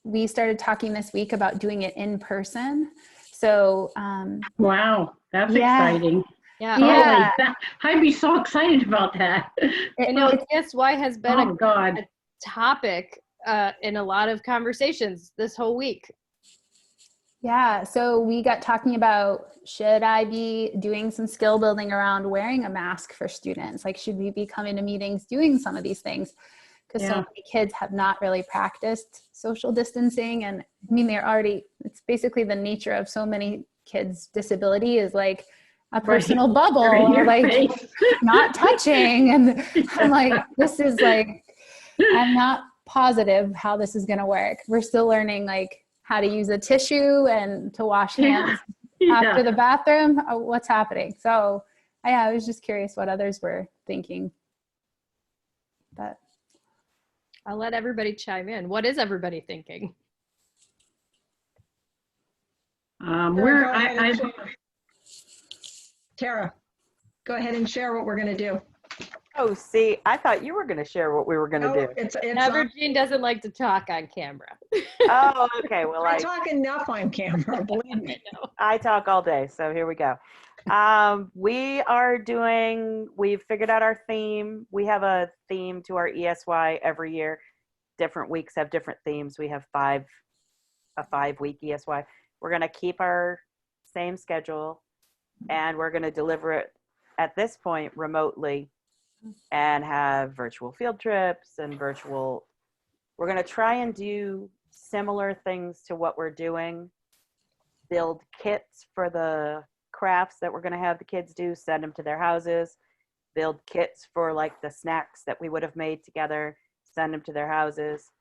we started talking this week about doing it in person. So, Wow, that's yeah. exciting. Yeah. Yeah. I'd be so excited about that. I know ESY has been Oh, God. a topic in a lot of conversations this whole week. Yeah, so we got talking about, should I be doing some skill building around wearing a mask for students? Like, should we be coming to meetings doing some of these things? Because so many kids have not really practiced social distancing. And I mean, it's basically the nature of so many kids' disability is like a personal bubble, or like not touching. And I'm like, this is like, I'm not positive how this is going to work. We're still learning like how to use a tissue and to wash hands after the bathroom. What's happening? So I was just curious what others were thinking. But I'll let everybody chime in. What is everybody thinking? Tara, go ahead and share what we're going to do. Oh, see, I thought you were going to share what we were going to do. It's Jean doesn't like to talk on camera. Oh, okay. Well, I talk enough on camera, believe me. I talk all day, so here we go. We've figured out our theme. We have a theme to our ESY every year. Different weeks have different themes. We have a 5-week ESY. We're going to keep our same schedule, and we're going to deliver it at this point remotely and have virtual field trips and we're going to try and do similar things to what we're doing, build kits for the crafts that we're going to have the kids do, send them to their houses, build kits for like the snacks that we would have made together, send them to their houses.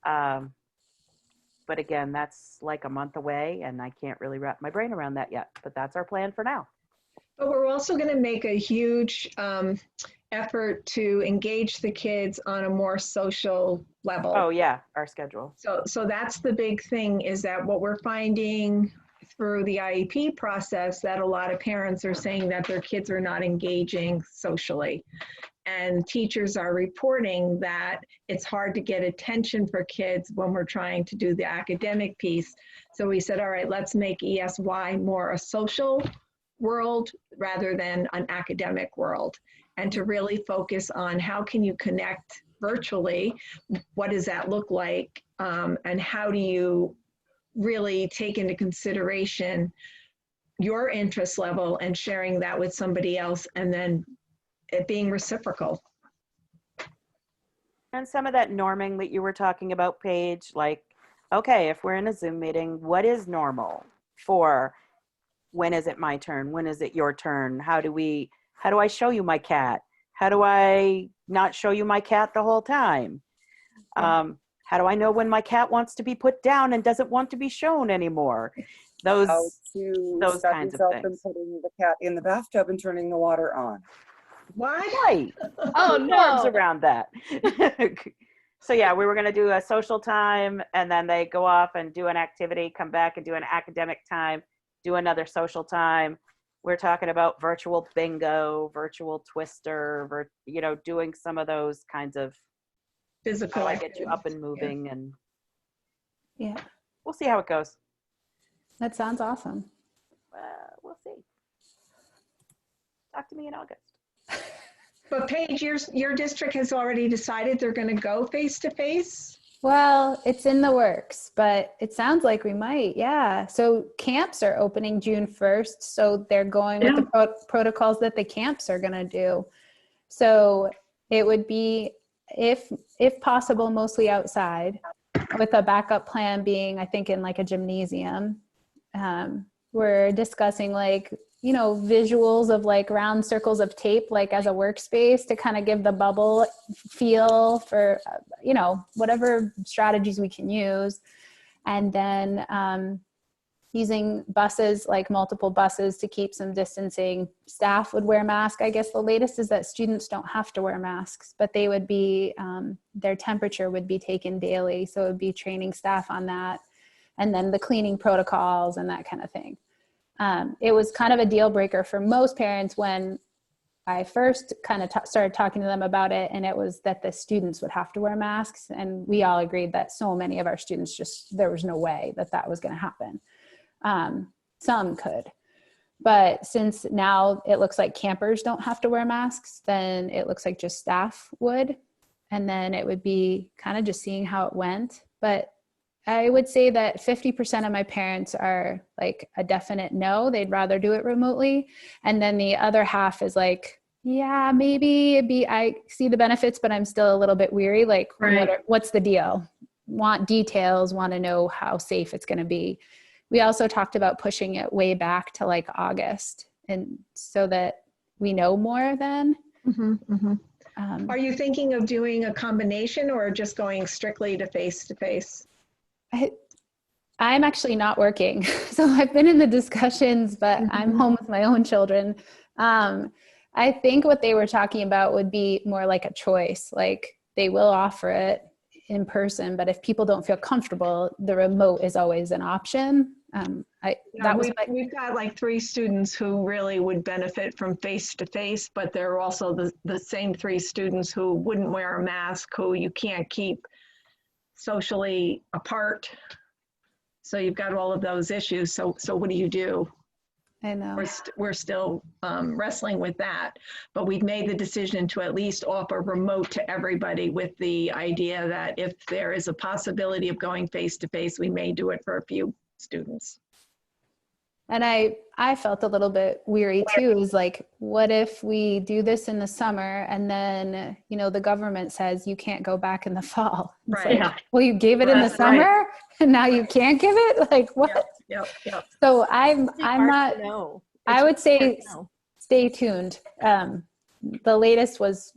But again, that's like a month away and I can't really wrap my brain around that yet, but that's our plan for now. But we're also going to make a huge effort to engage the kids on a more social level. Oh yeah, our schedule. So that's the big thing, is that what we're finding through the IEP process, that a lot of parents are saying that their kids are not engaging socially. And teachers are reporting that it's hard to get attention for kids when we're trying to do the academic piece. So we said, all right, let's make ESY more a social world rather than an academic world, and to really focus on how can you connect virtually, what does that look like, and how do you really take into consideration your interest level and sharing that with somebody else, and then it being reciprocal. And some of that norming that you were talking about, Paige, like, okay, if we're in a Zoom meeting, what is normal for when is it my turn? When is it your turn? How do I show you my cat? How do I not show you my cat the whole time? How do I know when my cat wants to be put down and doesn't want to be shown anymore? Those kinds of things. Putting the cat in the bathtub and turning the water on. Why? Right. Oh, Norms no. around that. So yeah, we were going to do a social time, and then they go off and do an activity, come back and do an academic time, do another social time. We're talking about virtual bingo, virtual twister, doing some of those kinds of Physical how I get you up and moving, and Yeah, we'll see how it goes. that sounds awesome. We'll see. Talk to me in August. But Paige, your district has already decided they're going to go face-to-face? Well, it's in the works, but it sounds like we might, yeah. So camps are opening June 1st, so they're going with the protocols that the camps are going to do. So it would be, if possible, mostly outside, with a backup plan being, I think, in like a gymnasium. We're discussing visuals of like round circles of tape, like as a workspace, to kind of give the bubble feel for, whatever strategies we can use. And then using buses, like multiple buses, to keep some distancing. Staff would wear masks. I guess the latest is that students don't have to wear masks, but they would be, their temperature would be taken daily. So it would be training staff on that. And then the cleaning protocols and that kind of thing. It was kind of a deal breaker for most parents when I first kind of started talking to them about it, and it was that the students would have to wear masks. And we all agreed that so many of our students there was no way that was going to happen. Some could, but since now it looks like campers don't have to wear masks, then it looks like just staff would. And then it would be kind of just seeing how it went. But I would say that 50% of my parents are like a definite no, they'd rather do it remotely. And then the other half is like, yeah, maybe I see the benefits, but I'm still a little bit weary. Like, Right. What's the deal? Want details, want to know how safe it's going to be. We also talked about pushing it way back to like August, and so that we know more then. Mm-hmm, mm-hmm. Are you thinking of doing a combination or just going strictly to face-to-face? I'm actually not working. So I've been in the discussions, but I'm home with my own children. I think what they were talking about would be more like a choice. Like they will offer it in person, but if people don't feel comfortable, the remote is always an option. We've got like 3 students who really would benefit from face-to-face, but there are also the same 3 students who wouldn't wear a mask, who you can't keep socially apart. So you've got all of those issues. So what do you do? I know. We're still wrestling with that, but we've made the decision to at least offer remote to everybody, with the idea that if there is a possibility of going face-to-face, we may do it for a few students. And I felt a little bit weary too. It was like, what if we do this in the summer and then, the government says you can't go back in the fall? It's Right. like, well, you gave it in the summer and now you can't give it? Like what? Yep. So I'm not, I would say stay tuned. The latest was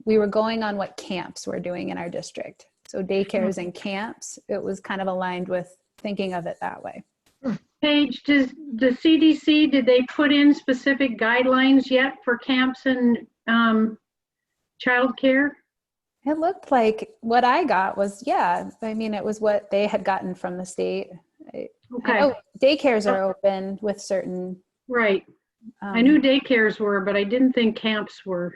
we were going on what camps we're doing in our district. So daycares and camps, it was kind of aligned with thinking of it that way. Paige, does the CDC, did they put in specific guidelines yet for camps and childcare? It looked like what I got was, yeah, I mean, it was what they had gotten from the state. I Okay, know daycares are open with certain. right. I knew daycares were, but I didn't think camps were.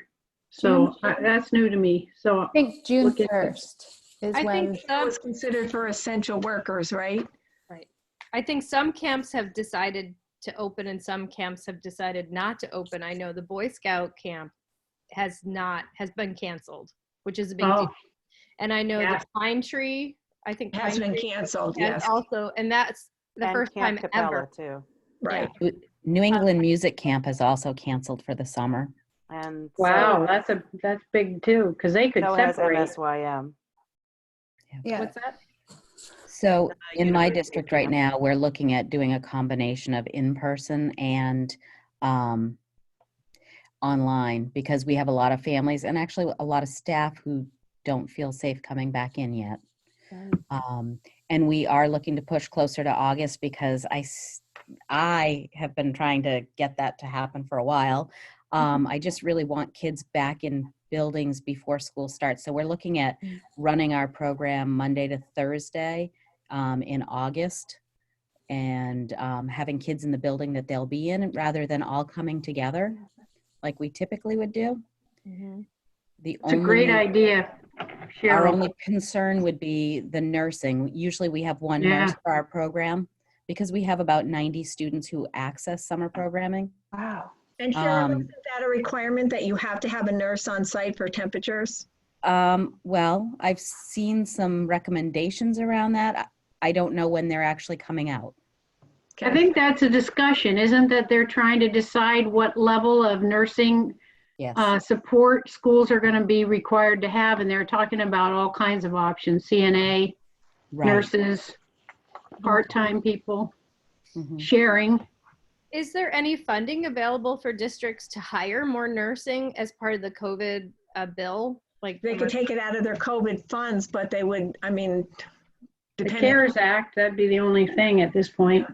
So that's new to me. So I think June look at 1st is I when. think That was considered for essential workers, right? right. I think some camps have decided to open and some camps have decided not to open. I know the Boy Scout camp has been canceled, which is a big deal. And I know Yeah. the Pine Tree, I think Has Pine been Tree canceled, has yes. also, and that's the And first Camp time Capella ever. too. Right. New England Music Camp has also canceled for the summer. And wow, that's big too, because they could so has separate. MSYM. Yeah. What's that? So in my University district right camp. now, we're looking at doing a combination of in-person and online, because we have a lot of families and actually a lot of staff who don't feel safe coming back in yet. And we are looking to push closer to August because I have been trying to get that to happen for a while. I just really want kids back in buildings before school starts. So we're looking at running our program Monday to Thursday in August, and having kids in the building that they'll be in rather than all coming together like we typically would do. It's a great idea, Cheryl. Our only concern would be the nursing. Usually we have one nurse for our program because we have about 90 students who access summer programming. Wow. And Cheryl, isn't that a requirement that you have to have a nurse on site for temperatures? Well, I've seen some recommendations around that. I don't know when they're actually coming out. I think that's a discussion, isn't that they're trying to decide what level of nursing support schools are going to be required to have, and they're talking about all kinds of options, CNA, nurses, part-time people, sharing. Is there any funding available for districts to hire more nursing as part of the COVID bill? Like they could take it out of their COVID funds, but they would, I mean, the CARES Act, that'd be the only thing at this point.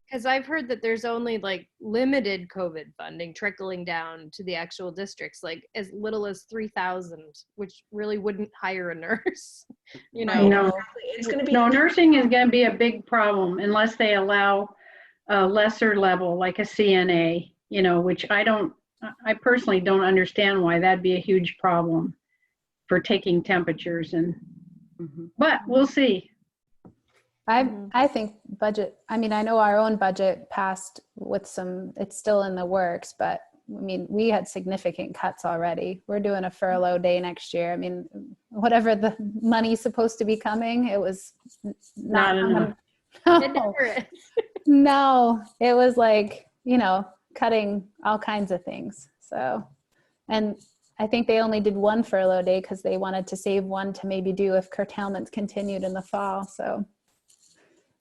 Because I've heard that there's only like limited COVID funding trickling down to the actual districts, like as little as 3,000, which really wouldn't hire a nurse. You know, No, it's going to be nursing is going to be a big problem unless they allow a lesser level like a CNA, you know, which I personally don't understand why that'd be a huge problem for taking temperatures and, but we'll see. I think budget, I mean, I know our own budget passed with some, it's still in the works, but I mean, we had significant cuts already. We're doing a furlough day next year. I mean, whatever the money's supposed to be coming, it was not enough. No, it was like, you know, cutting all kinds of things. So, and I think they only did one furlough day because they wanted to save one to maybe do if curtailments continued in the fall. So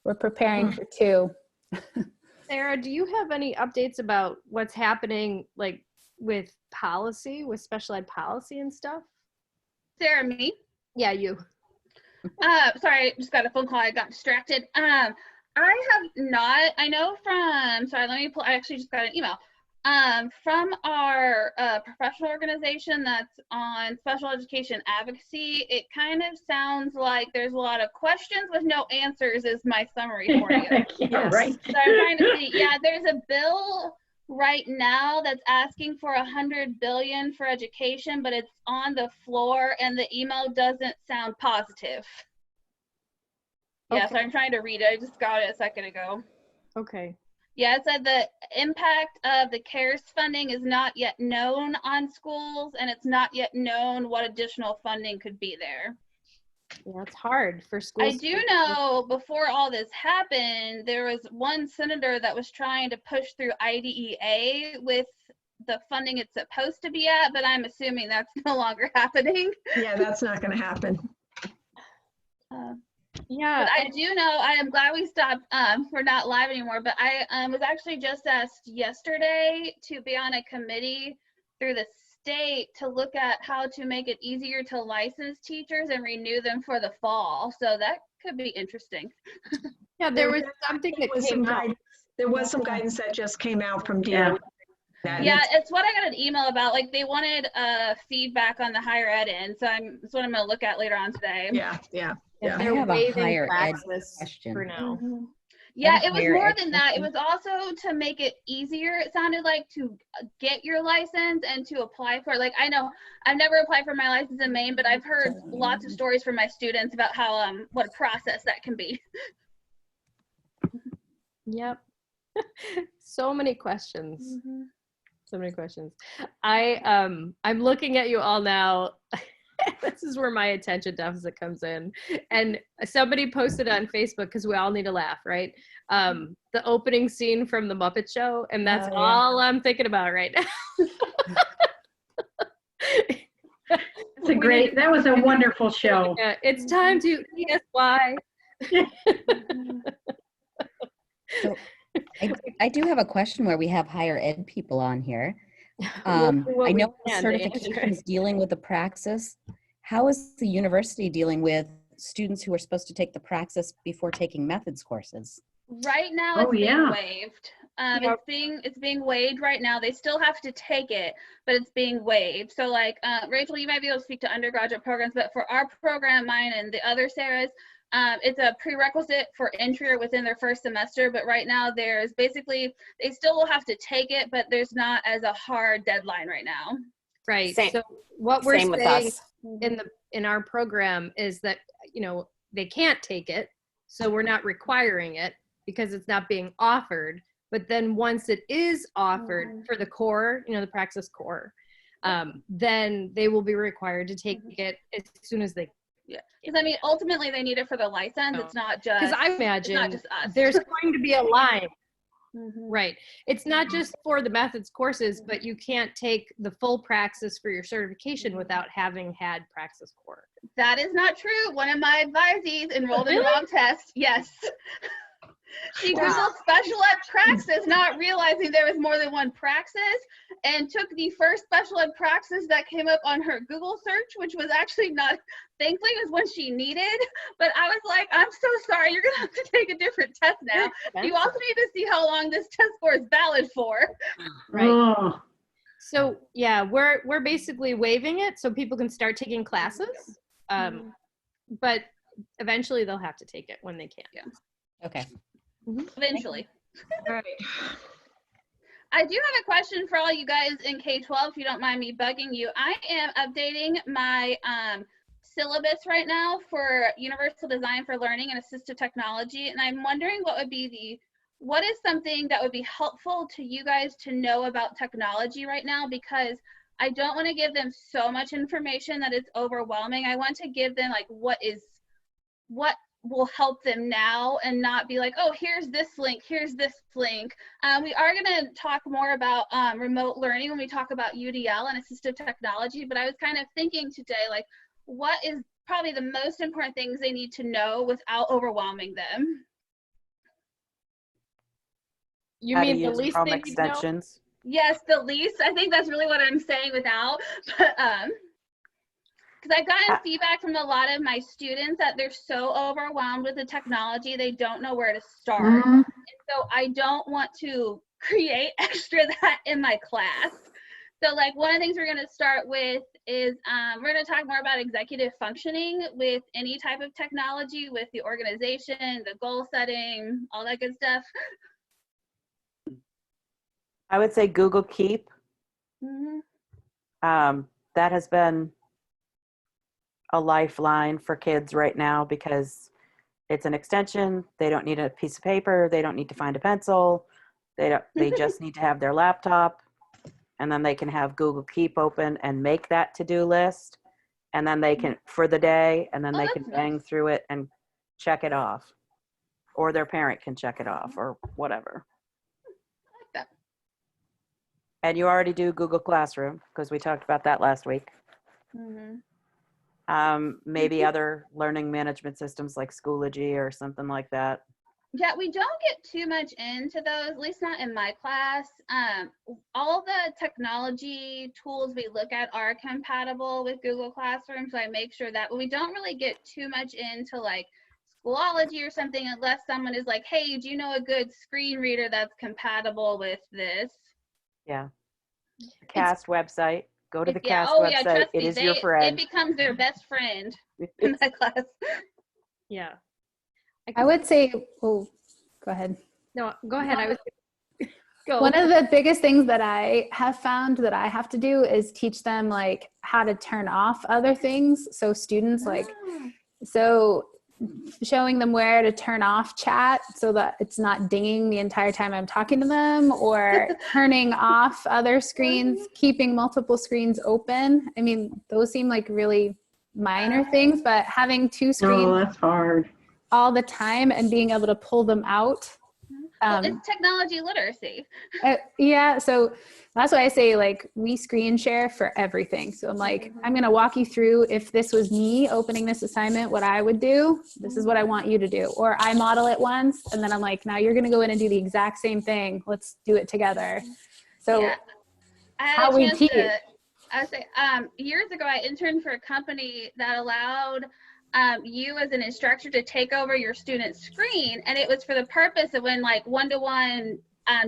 we're preparing for two. Sarah, do you have any updates about what's happening like with policy, with special ed policy and stuff? Sarah, me? Yeah, you. Sorry, I just got a phone call. I got distracted. I have not, I know from, sorry, let me pull, I actually just got an email. From our professional organization that's on special education advocacy, it kind of sounds like there's a lot of questions with no answers is my summary for you. Right. So I'm trying to see, there's a bill right now that's asking for $100 billion for education, but it's on the floor and the email doesn't sound positive. Yeah, so I'm trying to read it. I just got it a second ago. Okay. Yeah, it said the impact of the CARES funding is not yet known on schools, and it's not yet known what additional funding could be there. Yeah, it's hard for schools. I do know before all this happened, there was one senator that was trying to push through IDEA with the funding it's supposed to be at, but I'm assuming that's no longer happening. Yeah, that's not going to happen. Yeah, but I do know, I am glad we stopped, we're not live anymore, but I was actually just asked yesterday to be on a committee through the state to look at how to make it easier to license teachers and renew them for the fall. So that could be interesting. Yeah, there was something that came out. There was some guidance that just came out from DOE. Yeah, it's what I got an email about. Like they wanted feedback on the higher ed end, so that's what I'm going to look at later on today. Yeah. They're I have a waiving higher ed Praxis question. for now. Yeah, it was higher more ed than that. It question. was also to make it easier. It sounded like to get your license and to apply for it. Like I know I've never applied for my license in Maine, but I've heard lots of stories from my students about how what a process that can be. Yep. So many questions. So many questions. I'm looking at you all now. This is where my attention deficit comes in. And somebody posted on Facebook, because we all need to laugh, right? The opening scene from The Muppet Show, and that's all I'm thinking about right now. That was a wonderful show. Yeah, it's time to guess why. So I do have a question where we have higher ed people on here. We'll do what I we know can to answer certifications dealing with the Praxis. How is the university dealing with students who are supposed to take the Praxis before taking methods courses? Right now it's being waived. It's being waived right now. They still have to take it, but it's being waived. So like Rachel, you might be able to speak to undergraduate programs, but for our program, mine and the other Sarah's, it's a prerequisite for entry or within their first semester, but right now there's basically, they still will have to take it, but there's not as a hard deadline right now. Right. Same. So what we're Same with saying us. in our program is that, they can't take it. So we're not requiring it because it's not being offered. But then once it is offered for the core, the Praxis core, then they will be required to take it as soon as they. Yeah, because I mean, ultimately they need it for the license. It's not just. Because I imagine it's not just us. there's going to be a line. Right. It's not just for the methods courses, but you can't take the full Praxis for your certification without having had Praxis core. That is not true. One of my advisees enrolled in the wrong test. Yes. She Googled special ed Praxis, not realizing there was more than one Praxis, and took the first special ed Praxis that came up on her Google search, which was actually not, thankfully it was one she needed. But I was like, I'm so sorry, you're gonna have to take a different test now. You also need to see how long this test score is valid for. Right. Oh. So yeah, we're basically waiving it so people can start taking classes. But eventually they'll have to take it when they can. Yeah. Okay. Eventually. All right. I do have a question for all you guys in K-12, if you don't mind me bugging you. I am updating my syllabus right now for Universal Design for Learning and Assistive Technology, and I'm wondering what is something that would be helpful to you guys to know about technology right now, because I don't want to give them so much information that it's overwhelming. I want to give them like what will help them now and not be like, oh, here's this link, here's this link. We are going to talk more about remote learning when we talk about UDL and assistive technology, but I was kind of thinking today, like, what is probably the most important things they need to know without overwhelming them? You How to mean the use least Chrome they need to know? extensions. Yes, the least. I think that's really what I'm saying without, but because I've gotten feedback from a lot of my students that they're so overwhelmed with the technology, they don't know where to start. And so I don't want to create extra that in my class. So like one of the things we're going to start with is we're going to talk more about executive functioning with any type of technology, with the organization, the goal setting, all that good stuff. I would say Google Keep. That has been a lifeline for kids right now because it's an extension. They don't need a piece of paper. They don't need to find a pencil. They just need to have their laptop, and then they can have Google Keep open and make that to-do list, and then they can for the day, and then they can bang through it and check it off, or their parent can check it off, or whatever. I like that. And you already do Google Classroom because we talked about that last week. Maybe other learning management systems like Schoology or something like that. Yeah, we don't get too much into those, at least not in my class. All the technology tools we look at are compatible with Google Classroom, so I make sure that we don't really get too much into like Schoology or something unless someone is like, hey, do you know a good screen reader that's compatible with this? Yeah. CAST website. Go to the Yeah. CAST Oh yeah, website. trust It me, is your it friend. becomes their best friend in that class. Yeah. I would say, oh, go ahead. No, go ahead. I was go. One of the biggest things that I have found that I have to do is teach them like how to turn off other things. So students so showing them where to turn off chat so that it's not dinging the entire time I'm talking to them, or turning off other screens, keeping multiple screens open. I mean, those seem like really minor things, but having two screens Oh, that's hard. all the time and being able to pull them out. Well, it's technology literacy. Yeah, so that's why I say like we screen share for everything. So I'm like, I'm going to walk you through, if this was me opening this assignment, what I would do. This is what I want you to do. Or I model it once and then I'm like, now you're going to go in and do the exact same thing. Let's do it together. So Yeah. I had how a we chance teach. I would say years ago I interned for a company that allowed you as an instructor to take over your student's screen, and it was for the purpose of when like one-to-one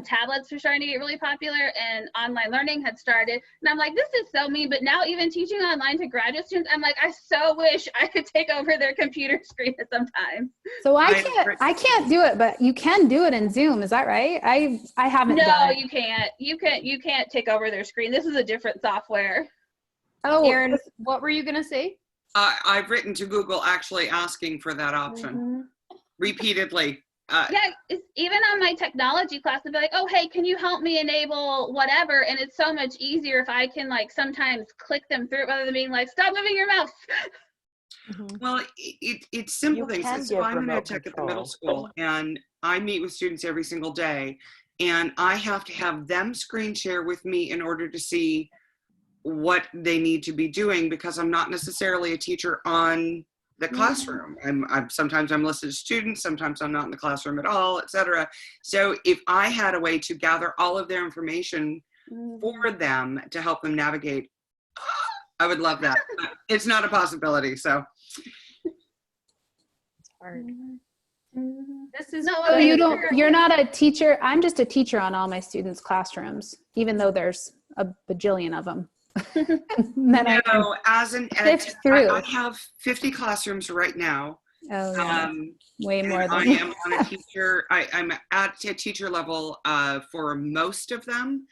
tablets were starting to get really popular and online learning had started. And I'm like, this is so mean, but now even teaching online to graduate students, I'm like, I so wish I could take over their computer screen sometimes. So I can't do it, but you can do it in Zoom. Is that right? I haven't done No, it. you can't take over their screen. This is a different software. Oh, Erin, what were you gonna say? I've written to Google actually asking for that option repeatedly. Yeah, it's, even on my technology class, they'll be like, oh, hey, can you help me enable whatever? And it's so much easier if I can like sometimes click them through rather than being like, stop moving your mouse. Well, it's simple things. So I'm an ed tech at the middle school, and I meet with students every single day, and I have to have them screen share with me in order to see what they need to be doing, because I'm not necessarily a teacher on the classroom. Sometimes I'm listed to students, sometimes I'm not in the classroom at all, etc. So if I had a way to gather all of their information for them to help them navigate, I would love that. But it's not a possibility, so. It's hard. This is so you're not a teacher. I'm just a teacher on all my students' classrooms, even though there's a bajillion of them. No, as an ed tech, I have 50 classrooms right now. Oh, yeah. Way more than I am on a teacher. I'm at a teacher level for most of them,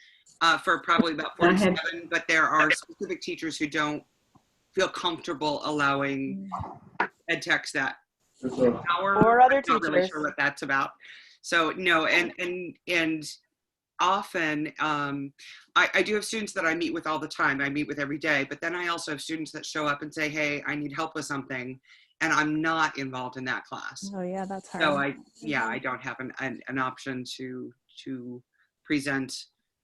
for probably about 47. But there are specific teachers who don't feel comfortable allowing ed techs that power. Or other I'm not really teachers. sure what that's about. So no, and often I do have students that I meet with all the time. I meet with every day, but then I also have students that show up and say, hey, I need help with something, and I'm not involved in that class. Oh yeah, that's hard. So I don't have an option to present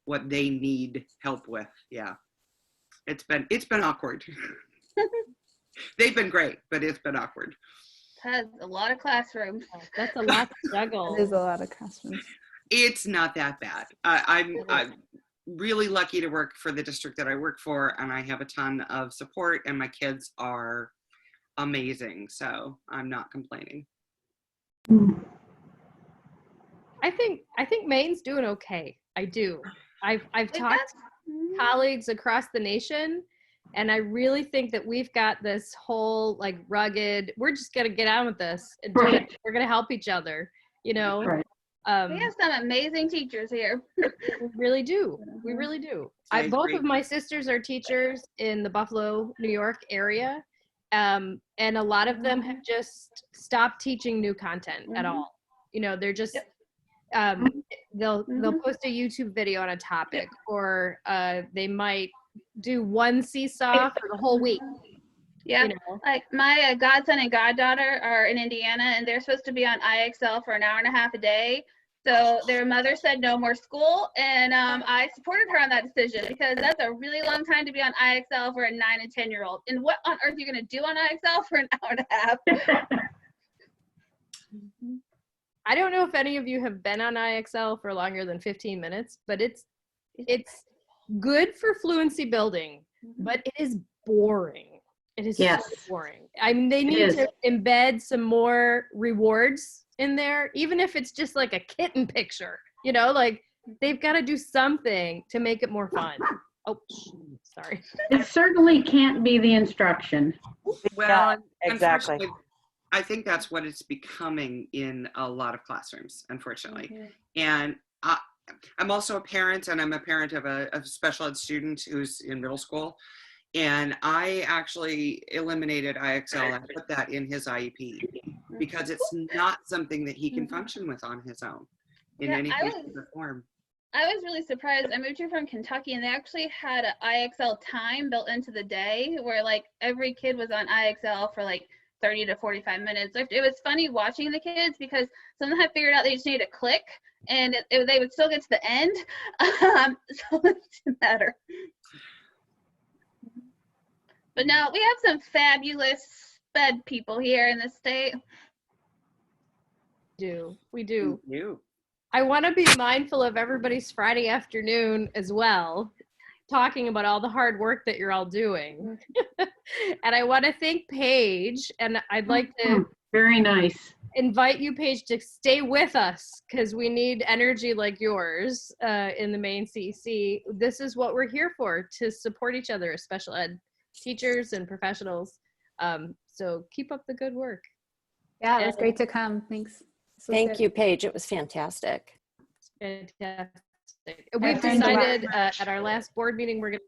what they need help with. Yeah, it's been awkward. They've been great, but it's been awkward. That's a lot of classrooms. That's a lot to juggle. There's a lot of classrooms. It's not that bad. I'm really lucky to work for the district that I work for, and I have a ton of support, and my kids are amazing, so I'm not complaining. I think Maine's doing okay. I do. I've talked to colleagues across the nation, and I really think that we've got this whole like rugged, we're just gonna get on with this and do it. We're gonna help each other, you know. Right. We have some amazing teachers here. We really do. We really do. Both of my sisters are teachers in the Buffalo, New York area. And a lot of them have just stopped teaching new content at all. You know, they're just, they'll post a YouTube video on a topic, or they might do one seesaw for the whole week. Yeah, you know? like my godson and goddaughter are in Indiana, and they're supposed to be on IXL for an hour and a half a day. So their mother said no more school, and I supported her on that decision, because that's a really long time to be on IXL for a 9 and 10-year-old. And what on earth are you going to do on IXL for an hour and a half? I don't know if any of you have been on IXL for longer than 15 minutes, but it's good for fluency building, but it is boring. It is so boring. I mean, they need to embed some more rewards in there, even if it's just like a kitten picture, you know, like they've got to do something to make it more fun. Oh, sorry. It certainly can't be the instruction. Well, exactly. unfortunately, I think that's what it's becoming in a lot of classrooms, unfortunately. And I'm also a parent, and I'm a parent of a special ed student who's in middle school. And I actually eliminated IXL. I put that in his IEP because it's not something that he can function with on his own in any way, shape, or form. I was really surprised. I moved here from Kentucky, and they actually had an IXL time built into the day where like every kid was on IXL for like 30 to 45 minutes. It was funny watching the kids because some of them had figured out they just needed to click and they would still get to the end. So it didn't matter. But no, we have some fabulous sped people here in the state. We do. I want to be mindful of everybody's Friday afternoon as well, talking about all the hard work that you're all doing. And I want to thank Paige, and I'd like to very nice invite you, Paige, to stay with us because we need energy like yours in the Maine CEC. This is what we're here for, to support each other as special ed teachers and professionals. So keep up the good work. Yeah, it was great to come. Thanks. Thank you, Paige. It was fantastic. Fantastic. We've decided at our last board meeting, we're going to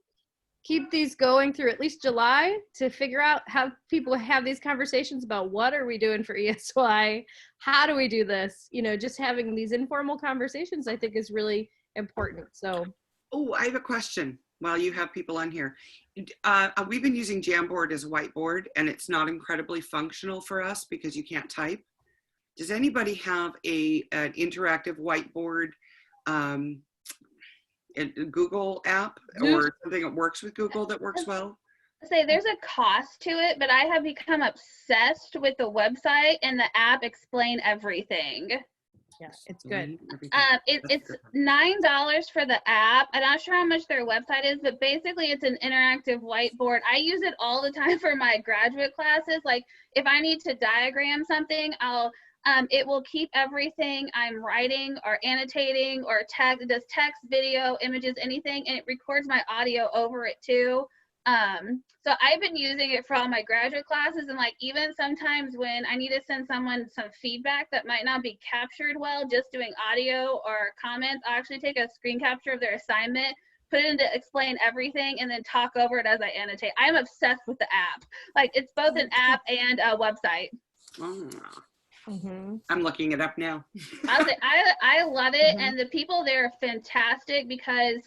keep these going through at least July to figure out how people have these conversations about what are we doing for ESY? How do we do this? You know, just having these informal conversations, I think, is really important. So, oh, I have a question while you have people on here. We've been using Jamboard as a whiteboard, and it's not incredibly functional for us because you can't type. Does anybody have an interactive whiteboard, a Google app or something that works with Google that works well? Say there's a cost to it, but I have become obsessed with the website and the app Explain Everything. Yeah, it's good. It's $9 for the app. I'm not sure how much their website is, but basically it's an interactive whiteboard. I use it all the time for my graduate classes. Like if I need to diagram something, it will keep everything I'm writing or annotating or text. It does text, video, images, anything, and it records my audio over it too. So I've been using it for all my graduate classes, and like even sometimes when I need to send someone some feedback that might not be captured well, just doing audio or comments, I'll actually take a screen capture of their assignment, put it into Explain Everything, and then talk over it as I annotate. I'm obsessed with the app. Like it's both an app and a website. Oh. I'm looking it up now. I love it, and the people there are fantastic because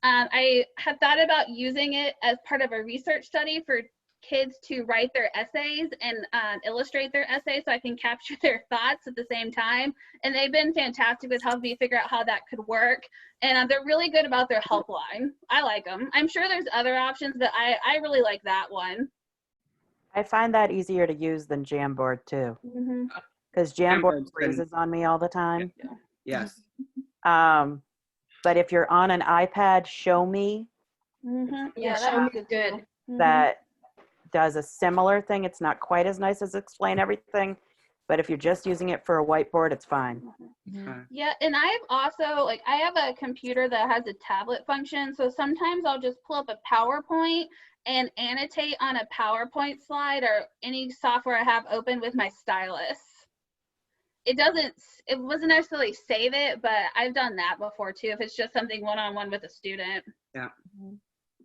I have thought about using it as part of a research study for kids to write their essays and illustrate their essays so I can capture their thoughts at the same time. And they've been fantastic with helping me figure out how that could work. And they're really good about their helpline. I like them. I'm sure there's other options, but I really like that one. I find that easier to use than Jamboard too. Because Jamboard freezes on me all the time. Yes. But if you're on an iPad, Show Me. Yeah, that was good. That does a similar thing. It's not quite as nice as Explain Everything, but if you're just using it for a whiteboard, it's fine. Yeah, and I've also, like, I have a computer that has a tablet function, so sometimes I'll just pull up a PowerPoint and annotate on a PowerPoint slide or any software I have open with my stylus. It wasn't necessarily save it, but I've done that before too, if it's just something one-on-one with a student. Yeah,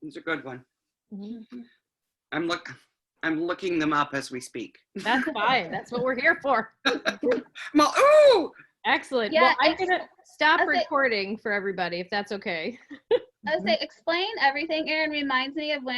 it's a good one. I'm looking them up as we speak. That's fine. That's what we're here for. Ooh! Excellent. Yeah, well, I'm gonna stop recording for everybody, if that's okay. I would say Explain Everything, Erin, reminds me of when